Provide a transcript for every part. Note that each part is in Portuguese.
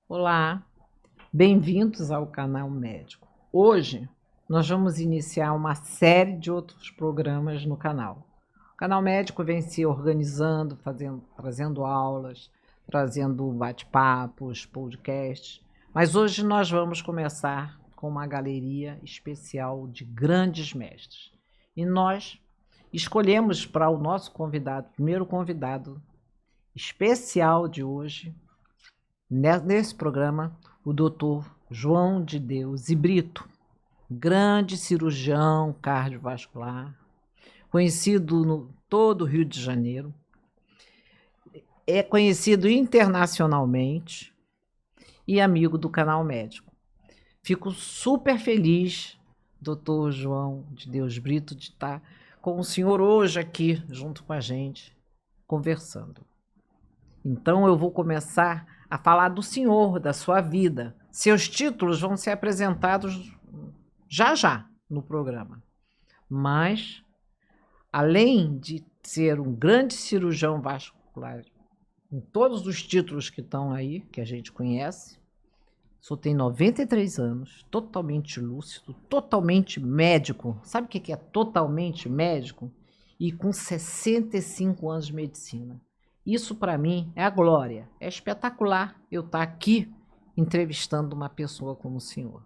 Olá, bem-vindos ao Canal Médico. Hoje nós vamos iniciar uma série de outros programas no canal. O Canal Médico vem se organizando, trazendo aulas, trazendo bate-papos, podcasts, mas hoje nós vamos começar com uma galeria especial de grandes mestres. E nós escolhemos para o nosso convidado, primeiro convidado especial de hoje, nesse programa, o doutor João de Deus e Brito, grande cirurgião cardiovascular, conhecido no todo o Rio de Janeiro, é conhecido internacionalmente e amigo do Canal Médico. Fico super feliz, doutor João de Deus Brito, de estar com o senhor hoje aqui, junto com a gente, conversando. Então eu vou começar a falar do senhor, da sua vida. Seus títulos vão ser apresentados já no programa. Mas, além de ser um grande cirurgião vascular, em todos os títulos que estão aí, que a gente conhece, só tem 93 anos, totalmente lúcido, totalmente médico. Sabe o que é totalmente médico? E com 65 anos de medicina. Isso, para mim, é a glória. É espetacular eu estar aqui entrevistando uma pessoa como o senhor.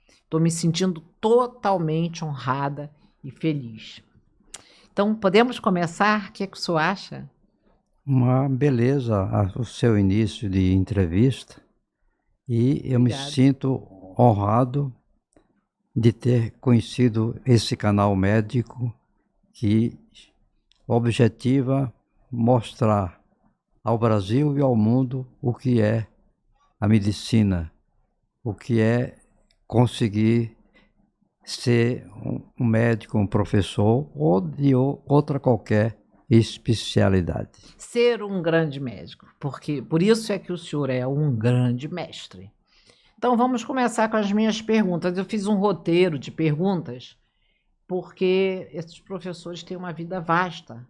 Estou me sentindo totalmente honrada e feliz. Então, podemos começar? O que o senhor acha? Uma beleza o seu início de entrevista e eu me Obrigada. sinto honrado de ter conhecido esse canal médico que objetiva mostrar ao Brasil e ao mundo o que é a medicina, o que é conseguir ser um médico, um professor ou de outra qualquer especialidade. Ser um grande médico, porque por isso é que o senhor é um grande mestre. Então vamos começar com as minhas perguntas. Eu fiz um roteiro de perguntas porque esses professores têm uma vida vasta.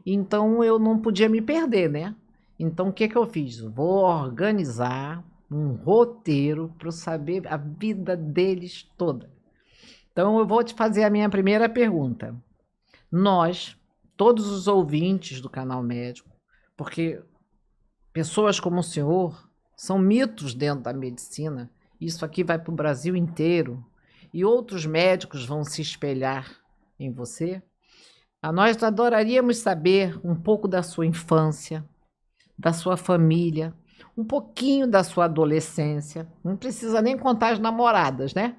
Então eu não podia me perder, né? Então o que eu fiz? Vou organizar um roteiro para saber a vida deles toda. Então eu vou te fazer a minha primeira pergunta. Nós, todos os ouvintes do Canal Médico, porque pessoas como o senhor são mitos dentro da medicina, isso aqui vai para o Brasil inteiro, e outros médicos vão se espelhar em você. Nós adoraríamos saber um pouco da sua infância, da sua família, um pouquinho da sua adolescência. Não precisa nem contar as namoradas, né?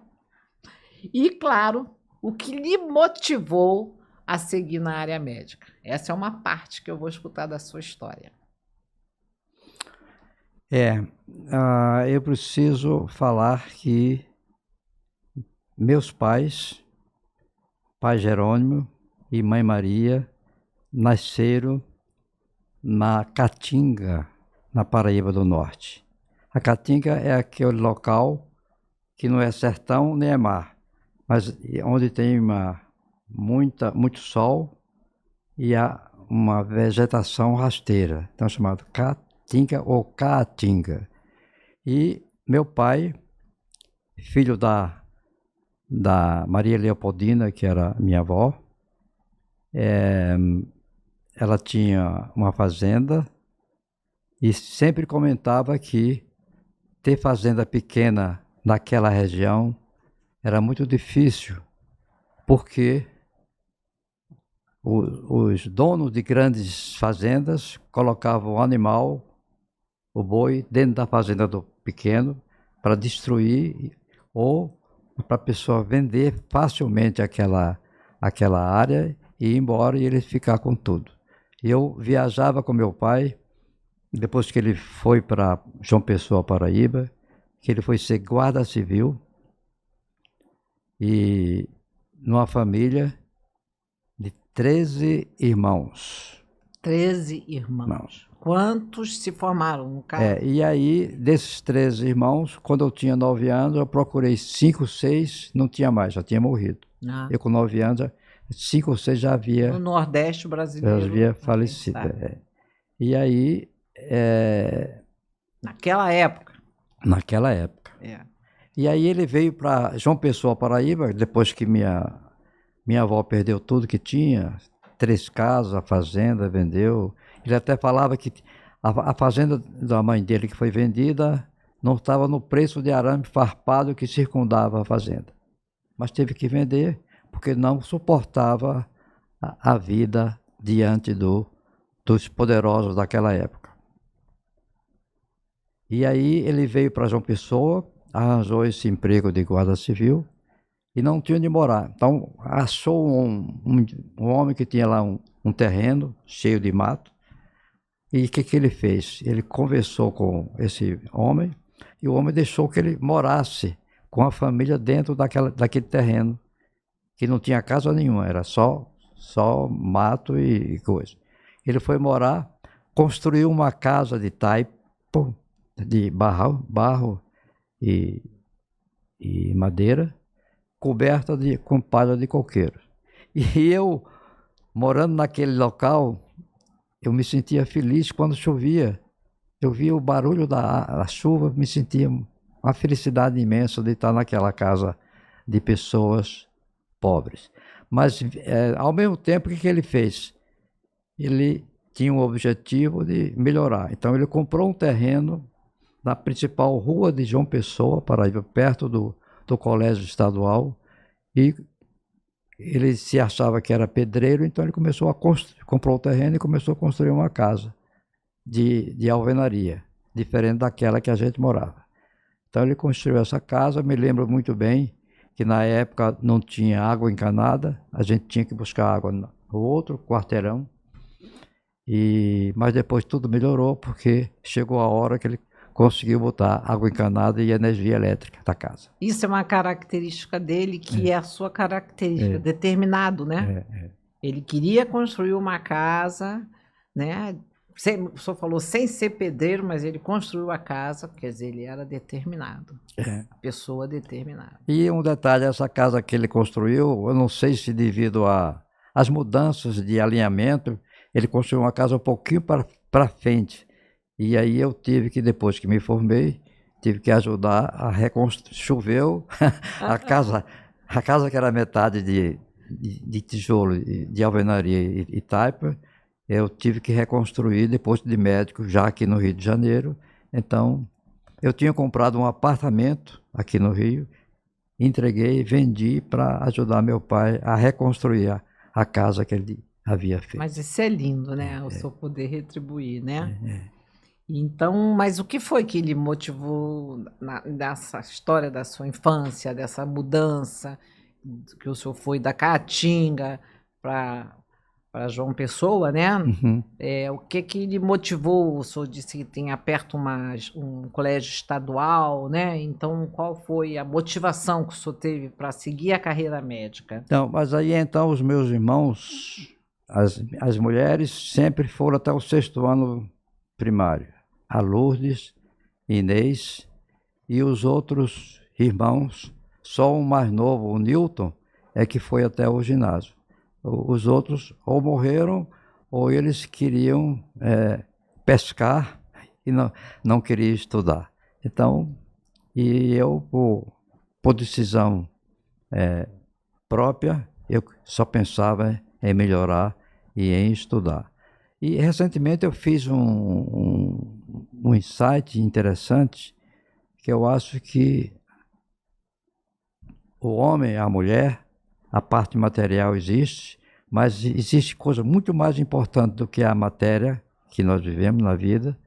E, claro, o que lhe motivou a seguir na área médica. Essa é uma parte que eu vou escutar da sua história. Eu preciso falar que meus pais, pai Jerônimo e mãe Maria, nasceram na Caatinga, na Paraíba do Norte. A Caatinga é aquele local que não é sertão nem é mar, mas onde tem muito sol e há uma vegetação rasteira, então chamado Caatinga ou Caatinga. E meu pai, filho da Maria Leopoldina, que era minha avó, ela tinha uma fazenda e sempre comentava que ter fazenda pequena naquela região era muito difícil, porque os donos de grandes fazendas colocavam o animal, o boi, dentro da fazenda do pequeno para destruir ou para a pessoa vender facilmente aquela área e ir embora e ele ficar com tudo. Eu viajava com meu pai, depois que ele foi para João Pessoa, Paraíba, que ele foi ser guarda civil e numa família de 13 irmãos. 13 irmãos. Quantos se formaram no caso? E aí, desses 13 irmãos, quando eu tinha 9 anos, eu procurei 5, 6, não tinha mais, já tinha morrido. Eu com 9 anos, 5 ou 6 já havia... No Nordeste brasileiro. Já havia falecido. E aí... Naquela época. naquela época. É. E aí ele veio para João Pessoa, Paraíba, depois que minha avó perdeu tudo que tinha, 3 casas, a fazenda, vendeu. Ele até falava que a fazenda da mãe dele que foi vendida não estava no preço de arame farpado que circundava a fazenda. Mas teve que vender porque não suportava a vida diante dos poderosos daquela época. E aí ele veio para João Pessoa, arranjou esse emprego de guarda civil e não tinha onde morar. Então achou um homem que tinha lá um terreno cheio de mato. E o que ele fez? Ele conversou com esse homem e o homem deixou que ele morasse com a família dentro daquele terreno, que não tinha casa nenhuma, era só mato e coisa. Ele foi morar, construiu uma casa de taipo, de barro e madeira, coberta com palha de coqueiro. E eu, morando naquele local, eu me sentia feliz quando chovia. Eu via o barulho da chuva, me sentia uma felicidade imensa de estar naquela casa de pessoas pobres. Mas, ao mesmo tempo, o que ele fez? Ele tinha o objetivo de melhorar. Então, ele comprou um terreno na principal rua de João Pessoa, Paraíba, perto do colégio estadual, e ele se achava que era pedreiro, então ele começou comprou o terreno e começou a construir uma casa de alvenaria, diferente daquela que a gente morava. Então ele construiu essa casa, me lembro muito bem que na época não tinha água encanada, a gente tinha que buscar água no outro quarteirão, mas depois tudo melhorou porque chegou a hora que ele conseguiu botar água encanada e energia elétrica da casa. Isso é uma característica dele, que é a sua característica, determinado, né? Ele queria construir uma casa, né? O senhor falou sem ser pedreiro, mas ele construiu a casa, quer dizer, ele era determinado. Pessoa determinada. E um detalhe, essa casa que ele construiu, eu não sei se devido às mudanças de alinhamento, ele construiu uma casa um pouquinho para frente. E aí eu tive que, depois que me formei, tive que ajudar a reconstruir. Choveu, a casa que era metade de tijolo, de alvenaria e taipa, eu tive que reconstruir depois de médico, já aqui no Rio de Janeiro. Então, eu tinha comprado um apartamento aqui no Rio, entreguei, vendi para ajudar meu pai a reconstruir a casa que ele havia feito. Mas isso é lindo, né? O senhor poder retribuir, né? Então, mas o que foi que lhe motivou nessa história da sua infância, dessa mudança, que o senhor foi da Caatinga para João Pessoa, né? O que lhe motivou? O senhor disse que tem perto um colégio estadual, né? Então, qual foi a motivação que o senhor teve para seguir a carreira médica? Então, mas aí então os meus irmãos, as mulheres sempre foram até o 6º ano primário. A Lourdes, Inês e os outros irmãos, só o mais novo, o Newton, é que foi até o ginásio. Os outros ou morreram ou eles queriam pescar e não queriam estudar. Então, e eu, por decisão própria, eu só pensava em melhorar e em estudar. E recentemente eu fiz um insight interessante, que eu acho que o homem, a mulher, a parte material existe, mas existe coisa muito mais importante do que a matéria que nós vivemos na vida,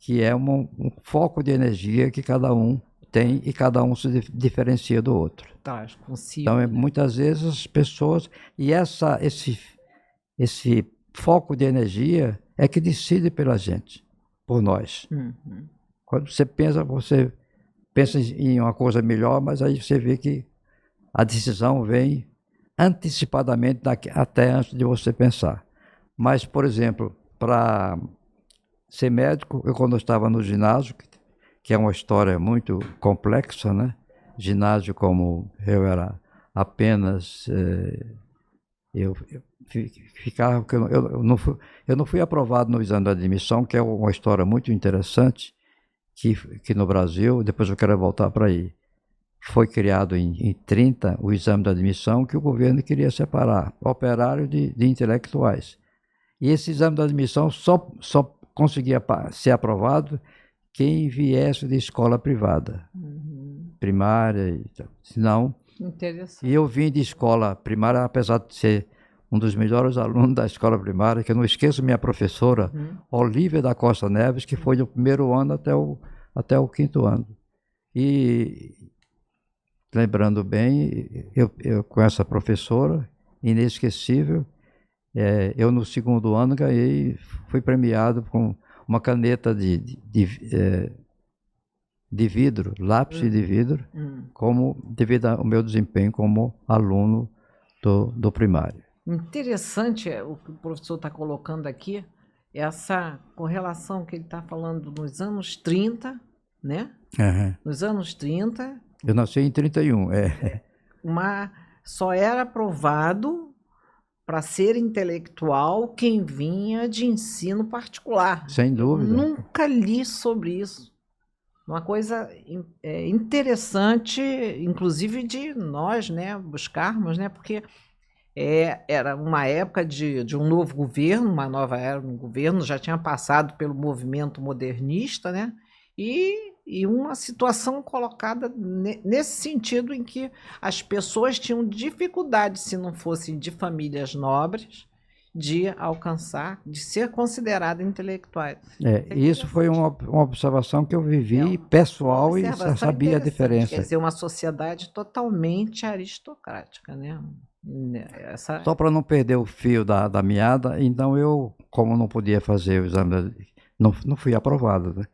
que é um foco de energia que cada um tem e cada um se diferencia do outro. Tá, consigo, então, né? muitas vezes as pessoas... E esse foco de energia é que decide pela gente, por nós. Quando você pensa em uma coisa melhor, mas aí você vê que a decisão vem antecipadamente até antes de você pensar. Mas, por exemplo, para ser médico, quando eu estava no ginásio, que é uma história muito complexa, né? Ginásio, como eu era apenas... Eu ficava, eu não fui aprovado no exame de admissão, que é uma história muito interessante, que no Brasil, depois eu quero voltar para aí, foi criado em 30 o exame de admissão, que o governo queria separar operário de intelectuais. E esse exame de admissão só conseguia ser aprovado quem viesse de escola privada, primária e tal. Senão, Interessante. e eu vim de escola primária, apesar de ser um dos melhores alunos da escola primária, que eu não esqueço minha professora, Olívia da Costa Neves, que foi do primeiro ano até o quinto ano. E, lembrando bem, eu com essa professora, inesquecível, eu no segundo ano fui premiado com uma caneta de vidro, lápis de vidro, devido ao meu desempenho como aluno do primário. Interessante o que o professor está colocando aqui, essa correlação que ele está falando nos anos 30, né? Uhum. Nos anos 30, eu nasci em 31, só era aprovado para ser intelectual quem vinha de ensino particular. Sem dúvida. Eu nunca li sobre isso. Uma coisa interessante, inclusive de nós, né, buscarmos, né, porque era uma época de um novo governo, uma nova era no governo, já tinha passado pelo movimento modernista, né, e uma situação colocada nesse sentido em que as pessoas tinham dificuldade, se não fossem de famílias nobres, de alcançar, de ser consideradas intelectuais. Isso foi uma observação que eu vivi pessoal e sabia a diferença. Quer dizer, uma sociedade totalmente aristocrática, né? Só para não perder o fio da meada, então eu, como não podia fazer o exame, não fui aprovado, né?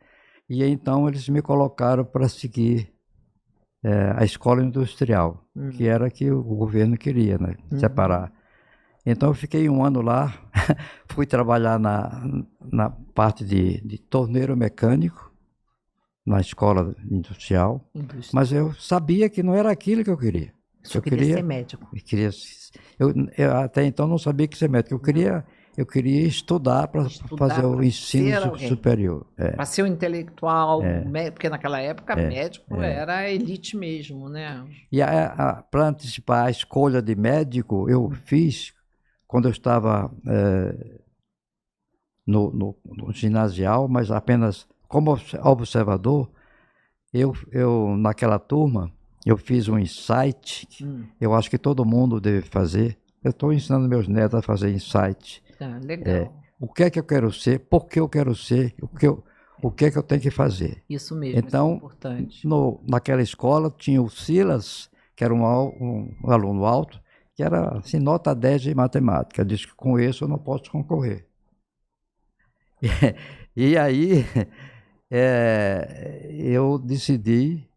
E então eles me colocaram para seguir a escola industrial, que era que o governo queria, né? Separar. Então eu fiquei um ano lá, fui trabalhar na parte de torneiro mecânico, na escola industrial, mas eu sabia que não era aquilo que eu queria. Eu queria ser médico. Eu até então não sabia que ser médico. Eu queria estudar para fazer o ensino superior. Para ser um intelectual, porque naquela época médico era a elite mesmo, né? E para antecipar a escolha de médico, eu fiz, quando eu estava no ginasial, mas apenas como observador, eu naquela turma, eu fiz um insight, eu acho que todo mundo deve fazer. Eu estou ensinando meus netos a fazer insight. Legal. O que é que eu quero ser, por que eu quero ser, o que é que eu tenho que fazer. Isso mesmo, então, isso é importante. Naquela escola tinha o Silas, que era um aluno alto, que era assim, nota 10 em matemática. Disse que com isso eu não posso concorrer. E aí eu decidi,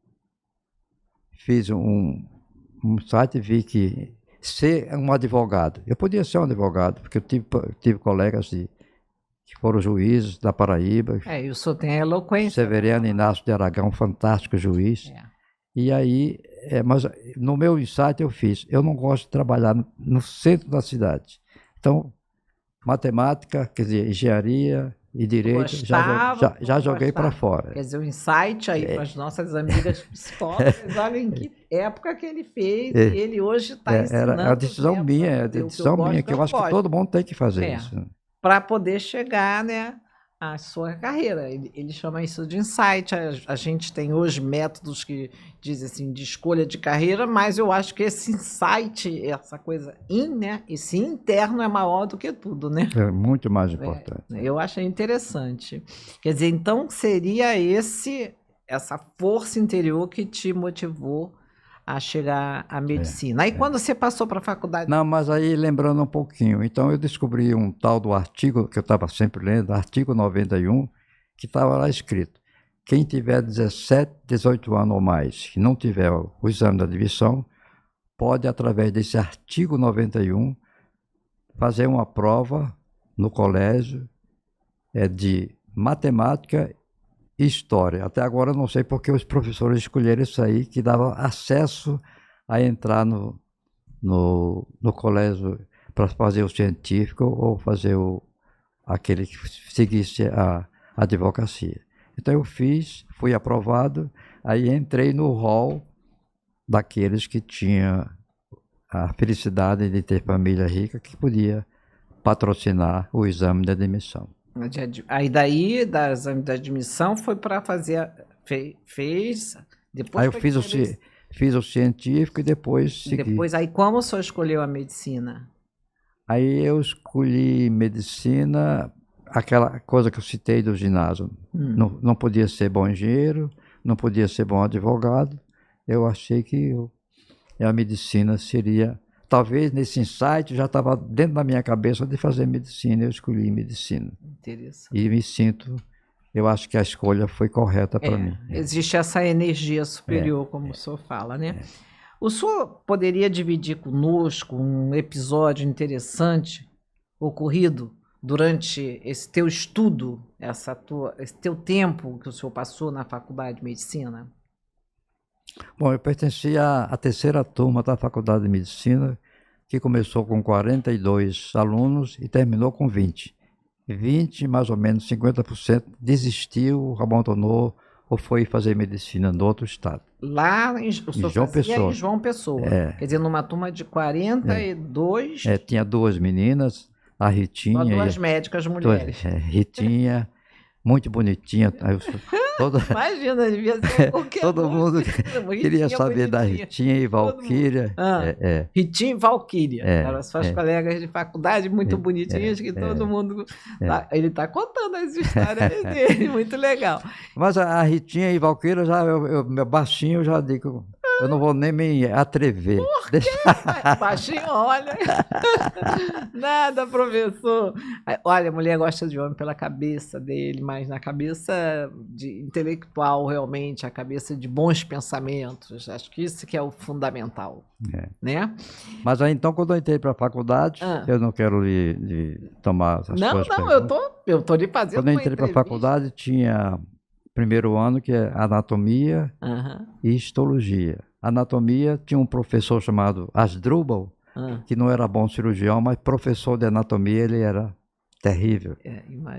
fiz um site e vi que ser um advogado. Eu podia ser um advogado, porque eu tive colegas que foram juízes da Paraíba. E o senhor tem a eloquência. Severiano Inácio de Aragão, um fantástico juiz. E aí, mas no meu insight eu não gosto de trabalhar no centro da cidade. Então, matemática, quer dizer, engenharia e direito, já joguei para fora. Quer dizer, o insight aí para as nossas amigas psicólogas, olha em que época que ele fez, e ele hoje está ensinando. Era a decisão minha, que eu acho que todo mundo tem que fazer isso. Para poder chegar, né, à sua carreira. Ele chama isso de insight. A gente tem hoje métodos que dizem assim, de escolha de carreira, mas eu acho que esse insight, essa coisa né, esse interno é maior do que tudo, né? É muito mais importante. Eu achei interessante. Quer dizer, então seria essa força interior que te motivou a chegar à medicina. Aí quando você passou para a faculdade... Não, mas aí lembrando um pouquinho, então eu descobri um tal do artigo, que eu estava sempre lendo, artigo 91, que estava lá escrito, quem tiver 17, 18 anos ou mais, que não tiver o exame da admissão, pode, através desse artigo 91, fazer uma prova no colégio de matemática e história. Até agora eu não sei porque os professores escolheram isso aí, que dava acesso a entrar no colégio para fazer o científico ou fazer aquele que seguisse a advocacia. Então eu fiz, fui aprovado, aí entrei no hall daqueles que tinham a felicidade de ter família rica que podia patrocinar o exame de admissão. Aí daí, da exame de admissão, foi para fazer, fez, depois Aí eu foi fiz o científico e depois segui. depois, aí como o senhor escolheu a medicina? Aí eu escolhi medicina, aquela coisa que eu citei do ginásio. Não podia ser bom engenheiro, não podia ser bom advogado. Eu achei que a medicina seria... Talvez nesse insight já estava dentro da minha cabeça de fazer medicina, eu escolhi medicina. Interessante. E me sinto... Eu acho que a escolha foi correta para mim. Existe essa energia superior, como o senhor fala, né? O senhor poderia dividir conosco um episódio interessante ocorrido durante esse teu estudo, esse teu tempo que o senhor passou na faculdade de medicina? Bom, eu pertencia à terceira turma da faculdade de medicina, que começou com 42 alunos e terminou com 20. 20, mais ou menos 50%, desistiu, abandonou ou foi fazer medicina no outro estado. Lá o senhor João fazia Pessoa. em João Pessoa. Quer dizer, numa turma de 42... tinha duas meninas, a Ritinha... Só duas médicas mulheres. Ritinha, muito bonitinha. Imagina, devia ser qualquer todo mundo queria saber da Ritinha e Valquíria. Ritinha e Valquíria. Eram as suas colegas de faculdade, muito bonitinhas, que todo mundo... Ele está contando as histórias dele, muito legal. Mas a Ritinha e Valquíria, meu baixinho, eu já digo... Eu não vou nem me atrever. Por quê? Baixinho, olha. Nada, professor. Olha, a mulher gosta de homem pela cabeça dele, mas na cabeça de intelectual, realmente, a cabeça de bons pensamentos. Acho que isso que é o fundamental. Né? Mas aí, então, quando eu entrei para a faculdade, eu não quero lhe tomar as suas perguntas. eu estou lhe fazendo quando eu entrei para a faculdade, tinha... Primeiro ano, que é anatomia e histologia. Anatomia tinha um professor chamado Asdrubal, que não era bom cirurgião, mas professor de anatomia ele era terrível.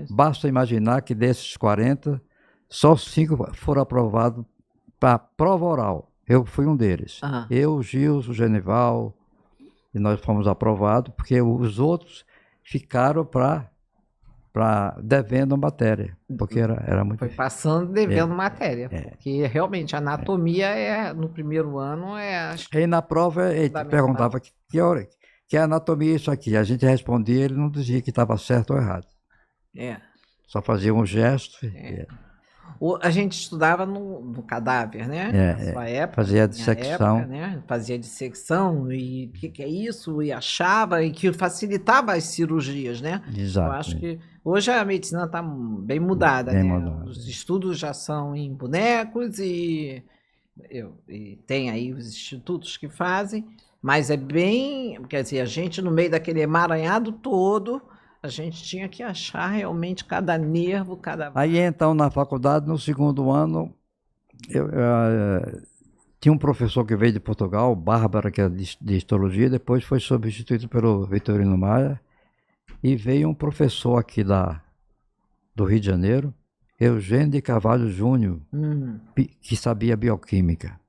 Basta imaginar que desses 40, só 5 foram aprovados para prova oral. Eu fui um deles. Eu, Gilson, o Genival, e nós fomos aprovados, porque os outros ficaram devendo matéria, porque era muito... Foi passando devendo matéria, porque realmente a anatomia no primeiro ano E na prova ele perguntava que anatomia é isso aqui, a gente respondia, ele não dizia que estava certo ou errado. Só fazia um gesto. A gente estudava no cadáver, né? Na sua época. Fazia dissecção. Época, né? Fazia dissecção e o que é isso? E achava, e que facilitava as cirurgias, né? Exato. Eu acho que hoje a medicina está bem mudada, né? Os estudos já são em bonecos e tem aí os institutos que fazem, mas é bem... Quer dizer, a gente no meio daquele emaranhado todo... A gente tinha que achar realmente cada nervo, cada... Aí, então, na faculdade, no segundo ano, tinha um professor que veio de Portugal, Bárbara, que era de histologia, depois foi substituído pelo Vitorino Maia, e veio um professor aqui do Rio de Janeiro, Eugênio de Carvalho Júnior, que sabia bioquímica.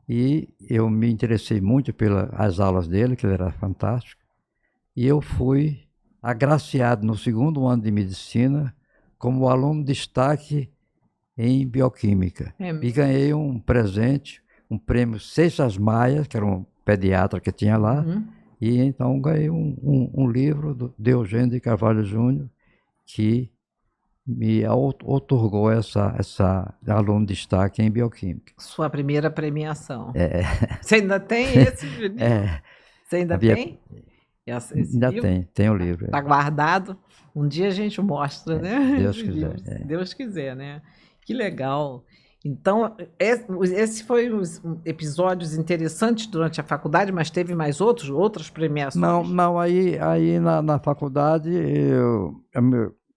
E eu me interessei muito pelas aulas dele, que ele era fantástico, e eu fui agraciado no segundo ano de medicina como aluno destaque em bioquímica. E ganhei um presente, um prêmio Seixas Maia, que era um pediatra que tinha lá, e então ganhei um livro de Eugênio de Carvalho Júnior, que me outorgou essa aluno destaque em bioquímica. Sua primeira premiação. Você ainda tem esse livro? Você ainda tem? Ainda tem o livro. Está guardado. Um dia a gente mostra, né? Deus quiser. Deus quiser, né? Que legal. Então, esse foi os episódios interessantes durante a faculdade, mas teve mais outras premiações? Não, aí na faculdade eu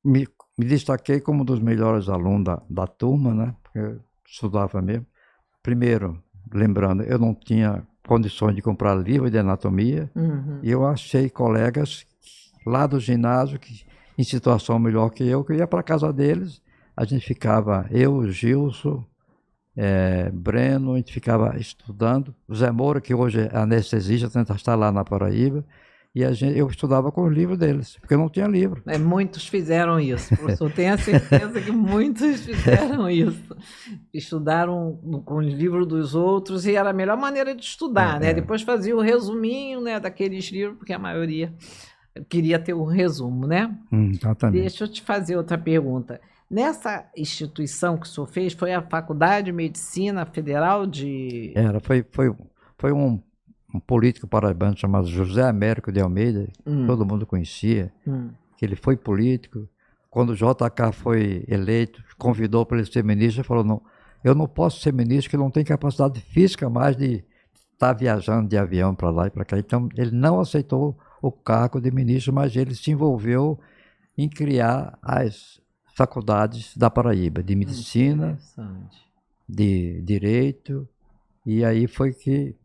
me destaquei como um dos melhores alunos da turma, né? Porque eu estudava mesmo. Primeiro, lembrando, eu não tinha condições de comprar livro de anatomia, e eu achei colegas lá do ginásio em situação melhor que eu ia para a casa deles, a gente ficava, eu, Gilson, Breno, a gente ficava estudando. O Zé Moura, que hoje é anestesista, tenta estar lá na Paraíba, e eu estudava com os livros deles, porque eu não tinha livro. Muitos fizeram isso, professor. Tenho a certeza que muitos fizeram isso. Estudaram com os livros dos outros e era a melhor maneira de estudar, né? Depois fazia o resuminho, né, daqueles livros, porque a maioria queria ter o resumo, né? Exatamente. Deixa eu te fazer outra pergunta. Nessa instituição que o senhor fez, foi a Faculdade de Medicina Federal de... Foi um político paraibano chamado José Américo de Almeida, todo mundo conhecia, que ele foi político. Quando o JK foi eleito, convidou para ele ser ministro, ele falou, não, eu não posso ser ministro, que eu não tenho capacidade física mais de estar viajando de avião para lá e para cá. Então, ele não aceitou o cargo de ministro, mas ele se envolveu em criar as faculdades da Paraíba, de medicina, de direito, e aí foi que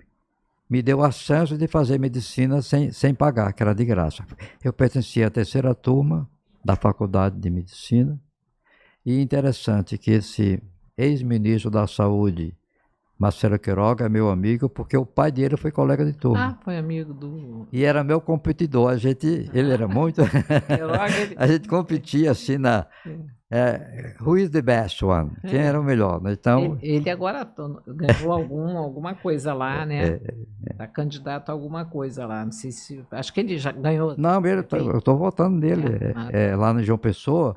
me deu a chance de fazer medicina sem pagar, que era de graça. Eu pertencia à terceira turma da Faculdade de Medicina, e interessante que esse ex-ministro da Saúde, Marcelo Queiroga, é meu amigo, porque o pai dele foi colega de turma. Foi amigo do... E era meu competidor, ele era muito... A gente competia assim na... who is the best one? Quem era o melhor, né? Então... Ele agora ganhou alguma coisa lá, né? Está candidato a alguma coisa lá. Não sei se... Acho que ele já ganhou. Não, eu estou votando nele, lá no João Pessoa.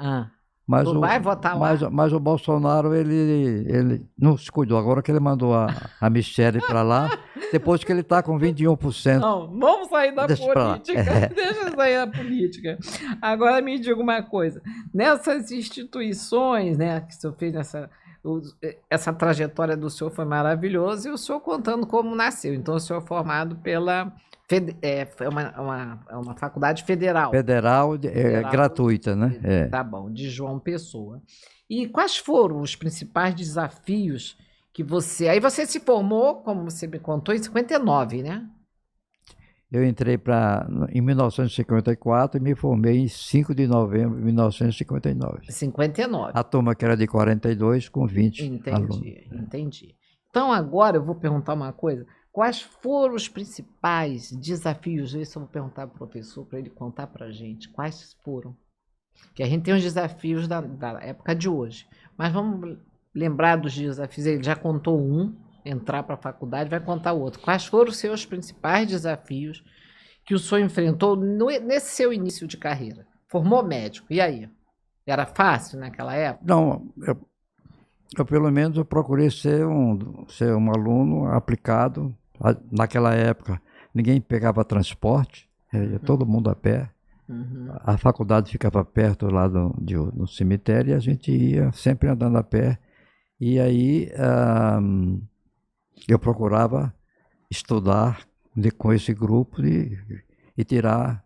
Mas vai votar lá? Mas o Bolsonaro, ele não se cuidou. Agora que ele mandou a Michele para lá, depois que ele está com 21%. Não, vamos sair da política. Deixa eu sair da política. Agora me diga uma coisa. Nessas instituições, né, que o senhor fez essa trajetória do senhor foi maravilhosa, e o senhor contando como nasceu. Então, o senhor é formado pela... É uma faculdade federal. Federal, gratuita, né? Tá bom, de João Pessoa. E quais foram os principais desafios que você... Aí você se formou, como você me contou, em 59, né? Eu entrei em 1954 e me formei em 5 de novembro de 1959. 59. A turma que era de 42 com 20 alunos. Entendi. Então agora eu vou perguntar uma coisa. Quais foram os principais desafios? Isso eu vou perguntar para o professor, para ele contar para a gente. Quais foram? Que a gente tem os desafios da época de hoje. Mas vamos lembrar dos desafios. Ele já contou um, entrar para a faculdade, vai contar outro. Quais foram os seus principais desafios que o senhor enfrentou nesse seu início de carreira? Formou médico, e aí? Era fácil naquela época? Não, eu pelo menos eu procurei ser um aluno aplicado. Naquela época, ninguém pegava transporte, ia todo mundo a pé. A faculdade ficava perto lá no cemitério, e a gente ia sempre andando a pé. E aí eu procurava estudar com esse grupo e tirar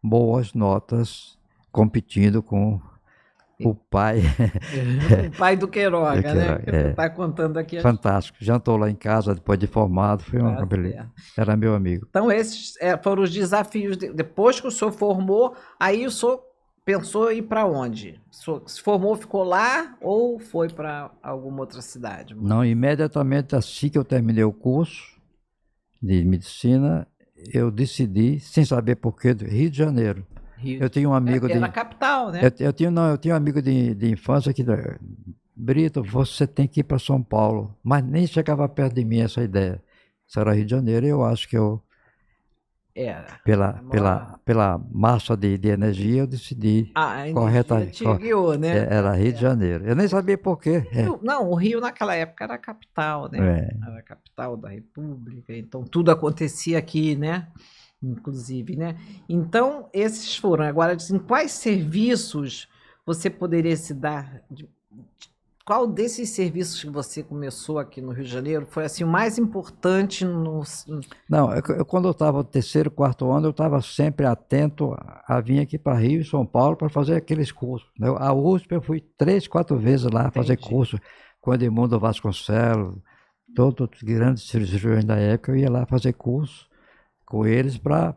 boas notas, competindo com o pai. O pai do Queiroga, né? Que você está contando aqui. Fantástico. Jantou lá em casa depois de formado. Foi uma beleza. Era meu amigo. Então, esses foram os desafios. Depois que o senhor formou, aí o senhor pensou em ir para onde? Se formou, ficou lá ou foi para alguma outra cidade? Não, imediatamente assim que eu terminei o curso de medicina, eu decidi, sem saber porquê, do Rio de Janeiro. Eu tinha um amigo na capital, né? Eu tinha um amigo de infância que... Brito, você tem que ir para São Paulo. Mas nem chegava perto de mim essa ideia. Isso era Rio de Janeiro, e eu acho que pela massa de energia, eu decidi corretamente. Né? Era Rio de Janeiro. Eu nem sabia por quê. Não, o Rio naquela época era a capital, né? Era a capital da República, então tudo acontecia aqui, né? Inclusive, né? Então, esses foram. Agora, em quais serviços você poderia se dar? Qual desses serviços que você começou aqui no Rio de Janeiro foi assim o mais importante no... Não, quando eu estava no terceiro, quarto ano, eu estava sempre atento a vir aqui para Rio e São Paulo para fazer aqueles cursos. A USP eu fui 3, 4 vezes lá fazer curso com Edmundo Vasconcelos, todos os grandes cirurgiões da época, eu ia lá fazer curso com eles para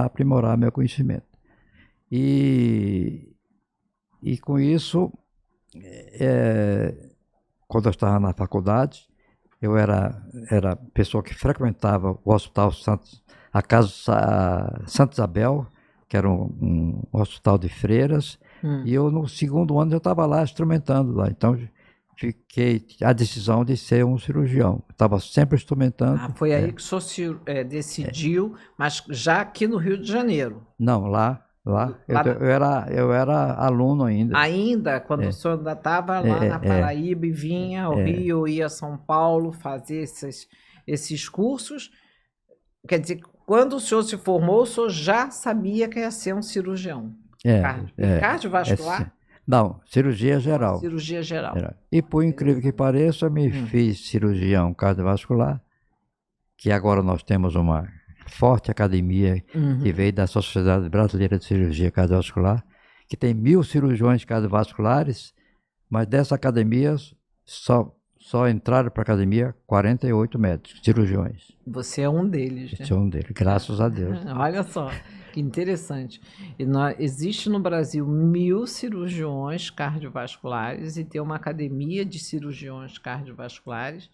aprimorar meu conhecimento. E com isso Quando eu estava na faculdade, eu era pessoa que frequentava o Hospital a Casa Santa Isabel, que era um hospital de freiras, e eu no segundo ano eu estava lá instrumentando lá. Então fiquei a decisão de ser um cirurgião. Estava sempre instrumentando. Foi aí que o senhor decidiu, mas já aqui no Rio de Janeiro. Não, lá. Eu era aluno ainda. Ainda, quando o senhor ainda estava lá na Paraíba e vinha ao Rio, ia a São Paulo fazer esses cursos, quer dizer, quando o senhor se formou, o senhor já sabia que ia ser um cirurgião? Cardiovascular? Não, cirurgia geral. Cirurgia geral. E por incrível que pareça, eu me fiz cirurgião cardiovascular, que agora nós temos uma forte academia que veio da Sociedade Brasileira de Cirurgia Cardiovascular, que tem 1000 cirurgiões cardiovasculares, mas dessa academia só entraram para a academia 48 médicos, cirurgiões. Você é um deles, né? Eu sou um deles, graças a Deus. Olha só, que interessante. Existe no Brasil 1000 cirurgiões cardiovasculares e tem uma academia de cirurgiões cardiovasculares.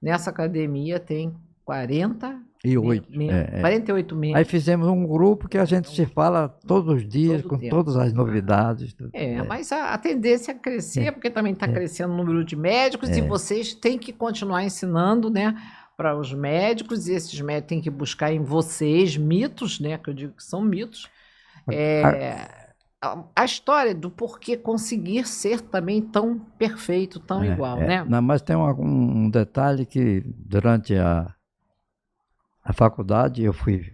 Nessa academia tem 48 membros. Aí fizemos um grupo que a gente se fala todos os dias, com todas as novidades. Mas a tendência é crescer, porque também está crescendo o número de médicos e vocês têm que continuar ensinando, né, para os médicos, e esses médicos têm que buscar em vocês mitos, né, que eu digo que são mitos. A história do porquê conseguir ser também tão perfeito, tão igual, né? Não, mas tem um detalhe que durante a faculdade eu fui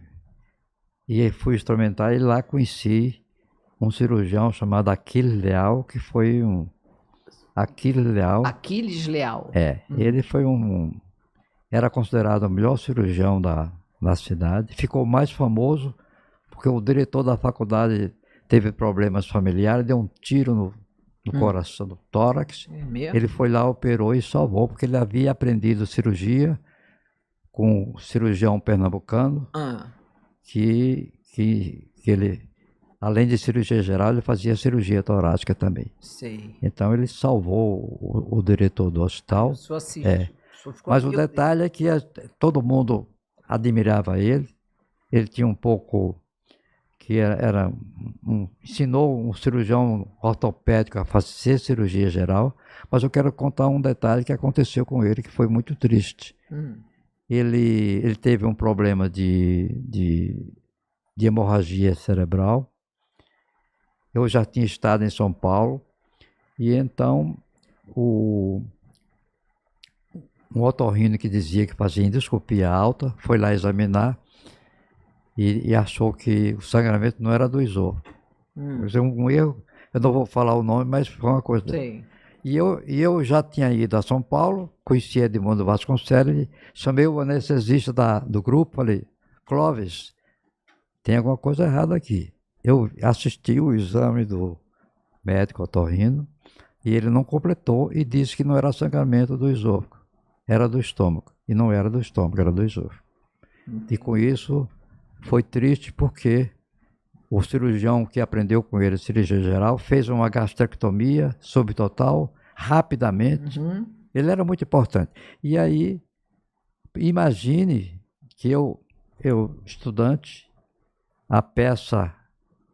instrumentar e lá conheci um cirurgião chamado Aquiles Leal, que foi Aquiles Leal. Aquiles Leal. Ele foi era considerado o melhor cirurgião da cidade, ficou mais famoso porque o diretor da faculdade teve problemas familiares, deu um tiro no coração, no tórax. Ele foi lá, operou e salvou, porque ele havia aprendido cirurgia com um cirurgião pernambucano, que ele, além de cirurgia geral, ele fazia cirurgia torácica também. Sei. Então ele salvou o diretor do hospital. Mas o detalhe é que todo mundo admirava ele. Ele tinha um pouco que ensinou um cirurgião ortopédico a fazer cirurgia geral, mas eu quero contar um detalhe que aconteceu com ele que foi muito triste. Ele teve um problema de hemorragia cerebral. Eu já tinha estado em São Paulo e então um otorrino que dizia que fazia endoscopia alta foi lá examinar e achou que o sangramento não era do esôfago. Um erro, eu não vou falar o nome, mas foi uma coisa. Sim. E eu já tinha ido a São Paulo, conheci Edmundo Vasconcelos, chamei o anestesista do grupo, falei, Clóvis, tem alguma coisa errada aqui. Eu assisti o exame do médico otorrino e ele não completou e disse que não era sangramento do esôfago, era do estômago. E não era do estômago, era do esôfago. E com isso foi triste porque o cirurgião que aprendeu com ele cirurgia geral fez uma gastrectomia subtotal rapidamente. Ele era muito importante. E aí, imagine que eu estudante, a peça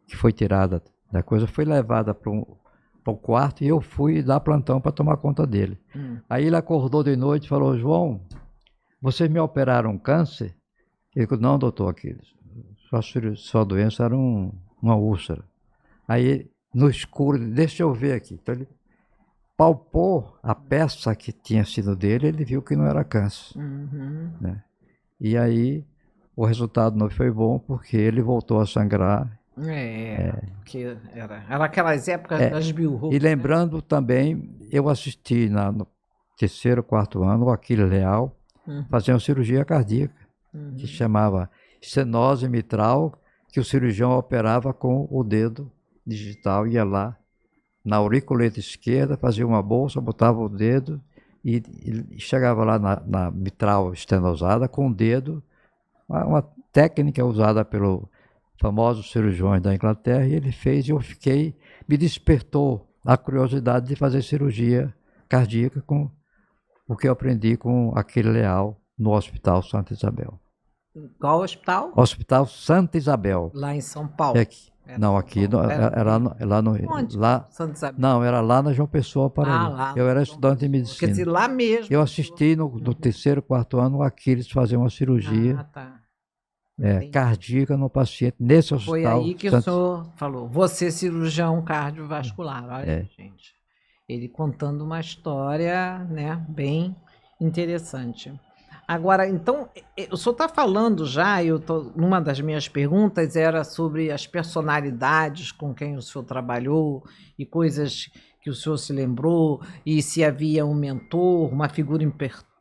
que foi tirada da coisa foi levada para o quarto e eu fui dar plantão para tomar conta dele. Aí ele acordou de noite e falou, João, vocês me operaram câncer? Ele falou, não, doutor Aquiles, sua doença era uma úlcera. Aí, no escuro, deixa eu ver aqui. Então ele palpou a peça que tinha sido dele, ele viu que não era câncer. Né? E aí, o resultado não foi bom, porque ele voltou a sangrar. Porque era aquelas épocas das Bill. E lembrando também, eu assisti no terceiro, quarto ano, o Aquiles Leal, fazer uma cirurgia cardíaca, que chamava estenose mitral, que o cirurgião operava com o dedo digital, ia lá na auriculeta esquerda, fazia uma bolsa, botava o dedo e chegava lá na mitral estenosada com o dedo, uma técnica usada pelo famosos cirurgiões da Inglaterra, e ele fez, e me despertou a curiosidade de fazer cirurgia cardíaca com o que eu aprendi com aquele Leal no Hospital Santa Isabel. Qual hospital? Hospital Santa Isabel. Lá em São Paulo. Não, aqui era lá no Onde? lá, Santa Isabel. não, era lá na João Pessoa, Paraíba. Lá. Eu era estudante de medicina. Quer dizer, lá mesmo. Eu assisti no terceiro, quarto ano o Aquiles fazer uma cirurgia Tá. cardíaca no paciente nesse hospital. Foi aí que o senhor falou, você cirurgião cardiovascular. Olha, gente, ele contando uma história, né, bem interessante. Agora, então, o senhor está falando já, uma das minhas perguntas era sobre as personalidades com quem o senhor trabalhou e coisas que o senhor se lembrou, e se havia um mentor, uma figura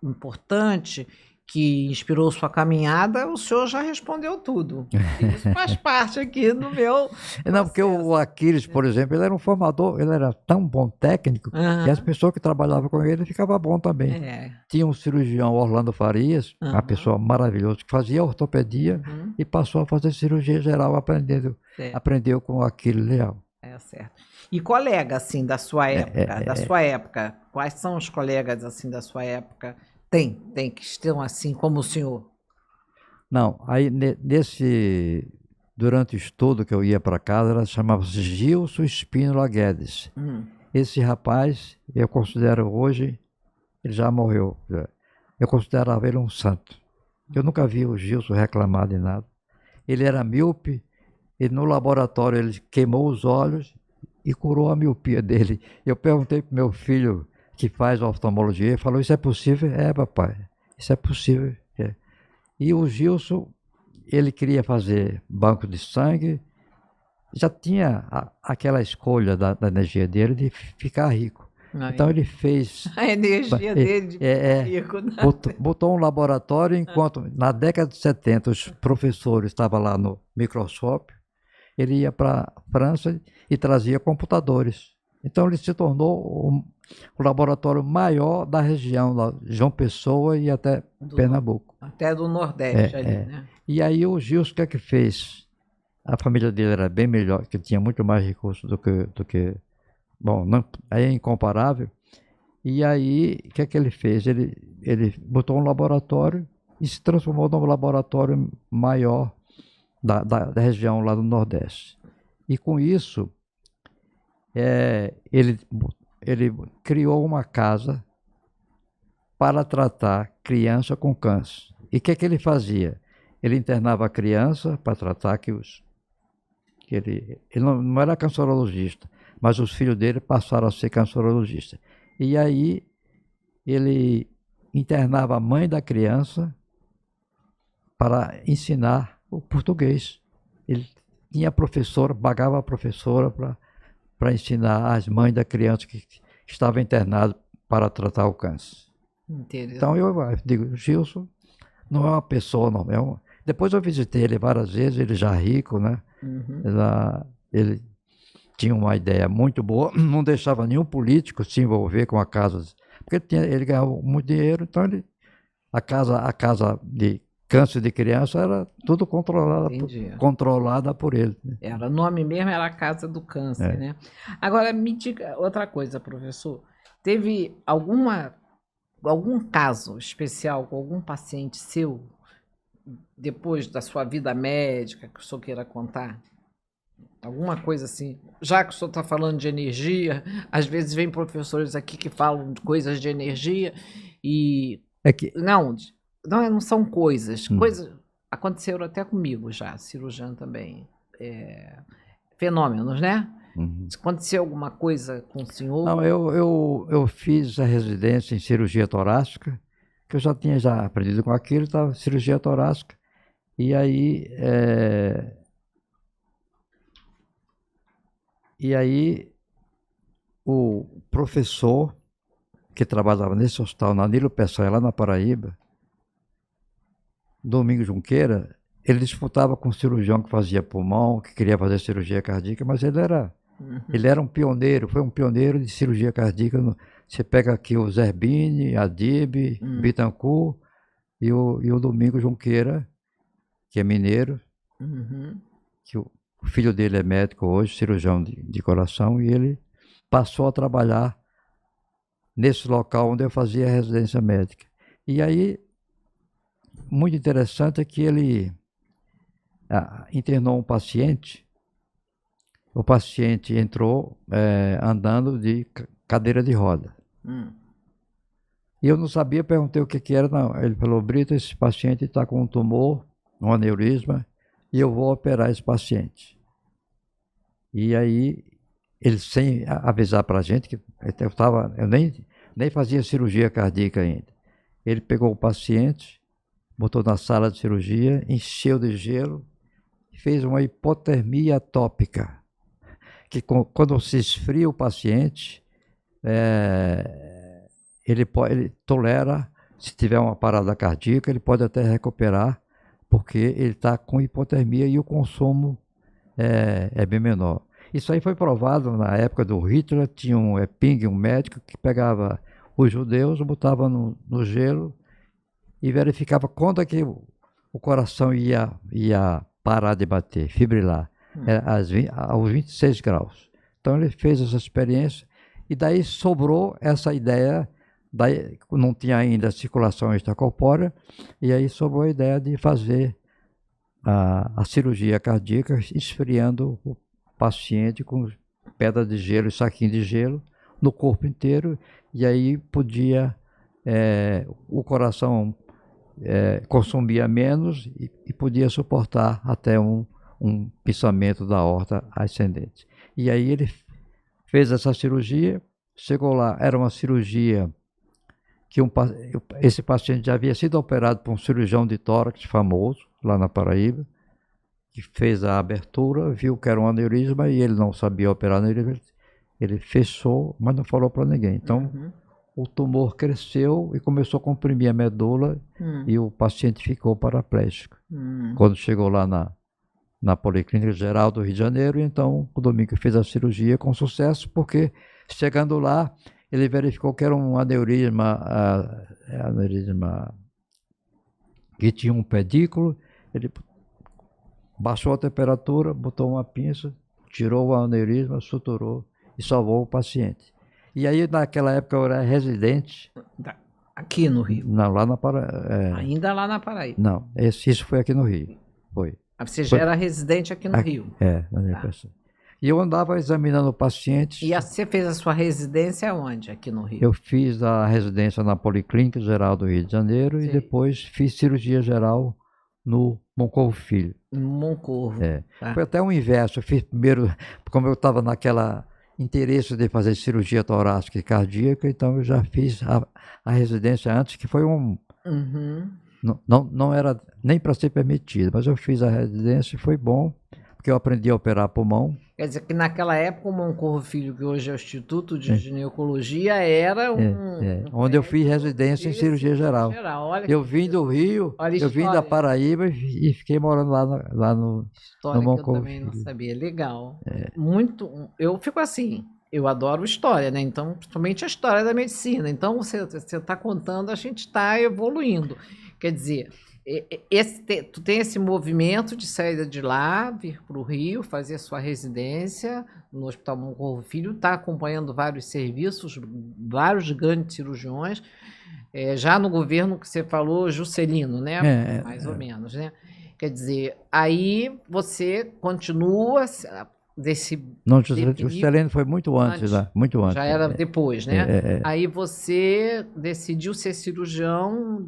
importante que inspirou sua caminhada, o senhor já respondeu tudo. Isso faz parte aqui do meu processo. Não, porque o Aquiles, por exemplo, ele era um formador, ele era tão bom técnico, que as pessoas que trabalhavam com ele ficavam bom também. Tinha um cirurgião, Orlando Farias, uma pessoa maravilhosa, que fazia ortopedia e passou a fazer cirurgia geral, aprendeu com o Aquiles Leal. Certo. E colega, assim, da sua época, quais são os colegas, assim, da sua época? Tem que estão assim como o senhor? Não, aí durante o estudo que eu ia para casa, chamava-se Gilson Espínola Guedes. Esse rapaz, eu considero hoje, ele já morreu, eu considerava ele um santo. Eu nunca vi o Gilson reclamar de nada. Ele era míope, e no laboratório ele queimou os olhos e curou a miopia dele. Eu perguntei para o meu filho, que faz oftalmologia, ele falou, isso é possível? Papai, isso é possível. E o Gilson, ele queria fazer banco de sangue, já tinha aquela escolha da energia dele de ficar rico. Então ele fez... A energia dele de ficar rico. Né? Botou um laboratório, enquanto na década de 70 os professores estavam lá no microscópio, ele ia para a França e trazia computadores. Então ele se tornou o laboratório maior da região, lá, João Pessoa e até Pernambuco. Até do Nordeste ali, né? E aí o Gilson, o que é que fez? A família dele era bem melhor, que tinha muito mais recursos do que bom, não, aí é incomparável. E aí, o que é que ele fez? Ele botou um laboratório e se transformou num laboratório maior da região lá do Nordeste. E com isso, ele criou uma casa para tratar criança com câncer. E o que é que ele fazia? Ele internava a criança para tratar ele não era cancerologista, mas os filhos dele passaram a ser cancerologistas. E aí ele internava a mãe da criança para ensinar o português. Ele tinha professora, pagava a professora para ensinar as mães da criança que estava internada para tratar o câncer. Então eu digo, Gilson não é uma pessoa normal. Depois eu visitei ele várias vezes, ele já rico, né? Ele tinha uma ideia muito boa, não deixava nenhum político se envolver com a casa, porque ele ganhava muito dinheiro, então a casa de câncer de criança era tudo controlada por ele. Né? O nome mesmo era a Casa do Câncer, né? Agora, me diga outra coisa, professor. Teve algum caso especial com algum paciente seu, depois da sua vida médica, que o senhor queira contar? Alguma coisa assim? Já que o senhor está falando de energia, às vezes vem professores aqui que falam de coisas de energia e... Não são coisas. Coisas aconteceram até comigo já, cirurgião também. Fenômenos, né? Aconteceu alguma coisa com o senhor? Não, eu fiz a residência em cirurgia torácica, que eu já tinha aprendido com aquilo, estava cirurgia torácica. E aí o professor que trabalhava nesse hospital, na Nilo Peçanha, lá na Paraíba, Domingos Junqueira, ele disputava com um cirurgião que fazia pulmão, que queria fazer cirurgia cardíaca, mas ele era um pioneiro, foi um pioneiro de cirurgia cardíaca. Você pega aqui o Zerbini, Adib, Bittencourt e o Domingos Junqueira, que é mineiro, que o filho dele é médico hoje, cirurgião de coração, e ele passou a trabalhar nesse local onde eu fazia residência médica. E aí, muito interessante é que ele internou um paciente. O paciente entrou andando de cadeira de roda. E eu não sabia, perguntei o que era. Não. Ele falou: Brito, esse paciente está com um tumor, um aneurisma, e eu vou operar esse paciente. E aí, ele sem avisar para a gente, que eu nem fazia cirurgia cardíaca ainda. Ele pegou o paciente, botou na sala de cirurgia, encheu de gelo, fez uma hipotermia atópica, que quando se esfria o paciente, ele tolera, se tiver uma parada cardíaca, ele pode até recuperar, porque ele está com hipotermia e o consumo é bem menor. Isso aí foi provado na época do Hitler. Tinha um Epping, um médico, que pegava os judeus, botava no gelo e verificava quando é que o coração ia parar de bater, fibrilar, aos 26 graus. Então ele fez essa experiência e daí sobrou essa ideia, daí não tinha ainda circulação extracorpórea, e aí sobrou a ideia de fazer a cirurgia cardíaca esfriando o paciente com pedra de gelo e saquinho de gelo no corpo inteiro, e aí podia, o coração consumia menos e podia suportar até um pissamento da aorta ascendente. E aí ele fez essa cirurgia, chegou lá, era uma cirurgia que esse paciente já havia sido operado por um cirurgião de tórax famoso, lá na Paraíba, que fez a abertura, viu que era um aneurisma e ele não sabia operar aneurisma, ele fechou, mas não falou para ninguém. Então, o tumor cresceu e começou a comprimir a medula e o paciente ficou paraplégico. Quando chegou lá na Policlínica Geral do Rio de Janeiro, então o Domingos fez a cirurgia com sucesso, porque chegando lá, ele verificou que era um aneurisma que tinha um pedículo. Ele baixou a temperatura, botou uma pinça, tirou o aneurisma, suturou e salvou o paciente. E aí, naquela época, eu era residente. Aqui no Rio? Não, lá na Paraíba. Ainda lá na Paraíba? Não, isso foi aqui no Rio. Foi. Você já era residente aqui no Rio? Na universidade. E eu andava examinando pacientes. E você fez a sua residência onde, aqui no Rio? Eu fiz a residência na Policlínica Geral do Rio de Janeiro. Sim. E depois fiz cirurgia geral no Moncorvo Filho. Moncorvo. Foi até o inverso. Eu fiz primeiro, como eu estava naquela interesse de fazer cirurgia torácica e cardíaca, então eu já fiz a residência antes, que foi não era nem para ser permitido, mas eu fiz a residência e foi bom, porque eu aprendi a operar pulmão. Quer dizer que naquela época o Moncorvo Filho, que hoje é o Instituto de Ginecologia, era onde eu fiz residência em cirurgia geral. Eu vim do Rio, eu vim da Paraíba e fiquei morando lá no Moncorvo. Eu também não sabia. Legal. Muito. Eu fico assim, eu adoro história, né? Então, principalmente a história da medicina. Então, você está contando, a gente está evoluindo. Quer dizer, tu tem esse movimento de saída de lá, vir para o Rio, fazer a sua residência no Hospital Moncorvo Filho, está acompanhando vários serviços, vários grandes cirurgiões, já no governo que você falou, Juscelino, né? Mais ou menos, né? Quer dizer, aí você continua desse... Não, Juscelino foi muito antes. Muito antes. Já era depois, né? Aí você decidiu ser cirurgião...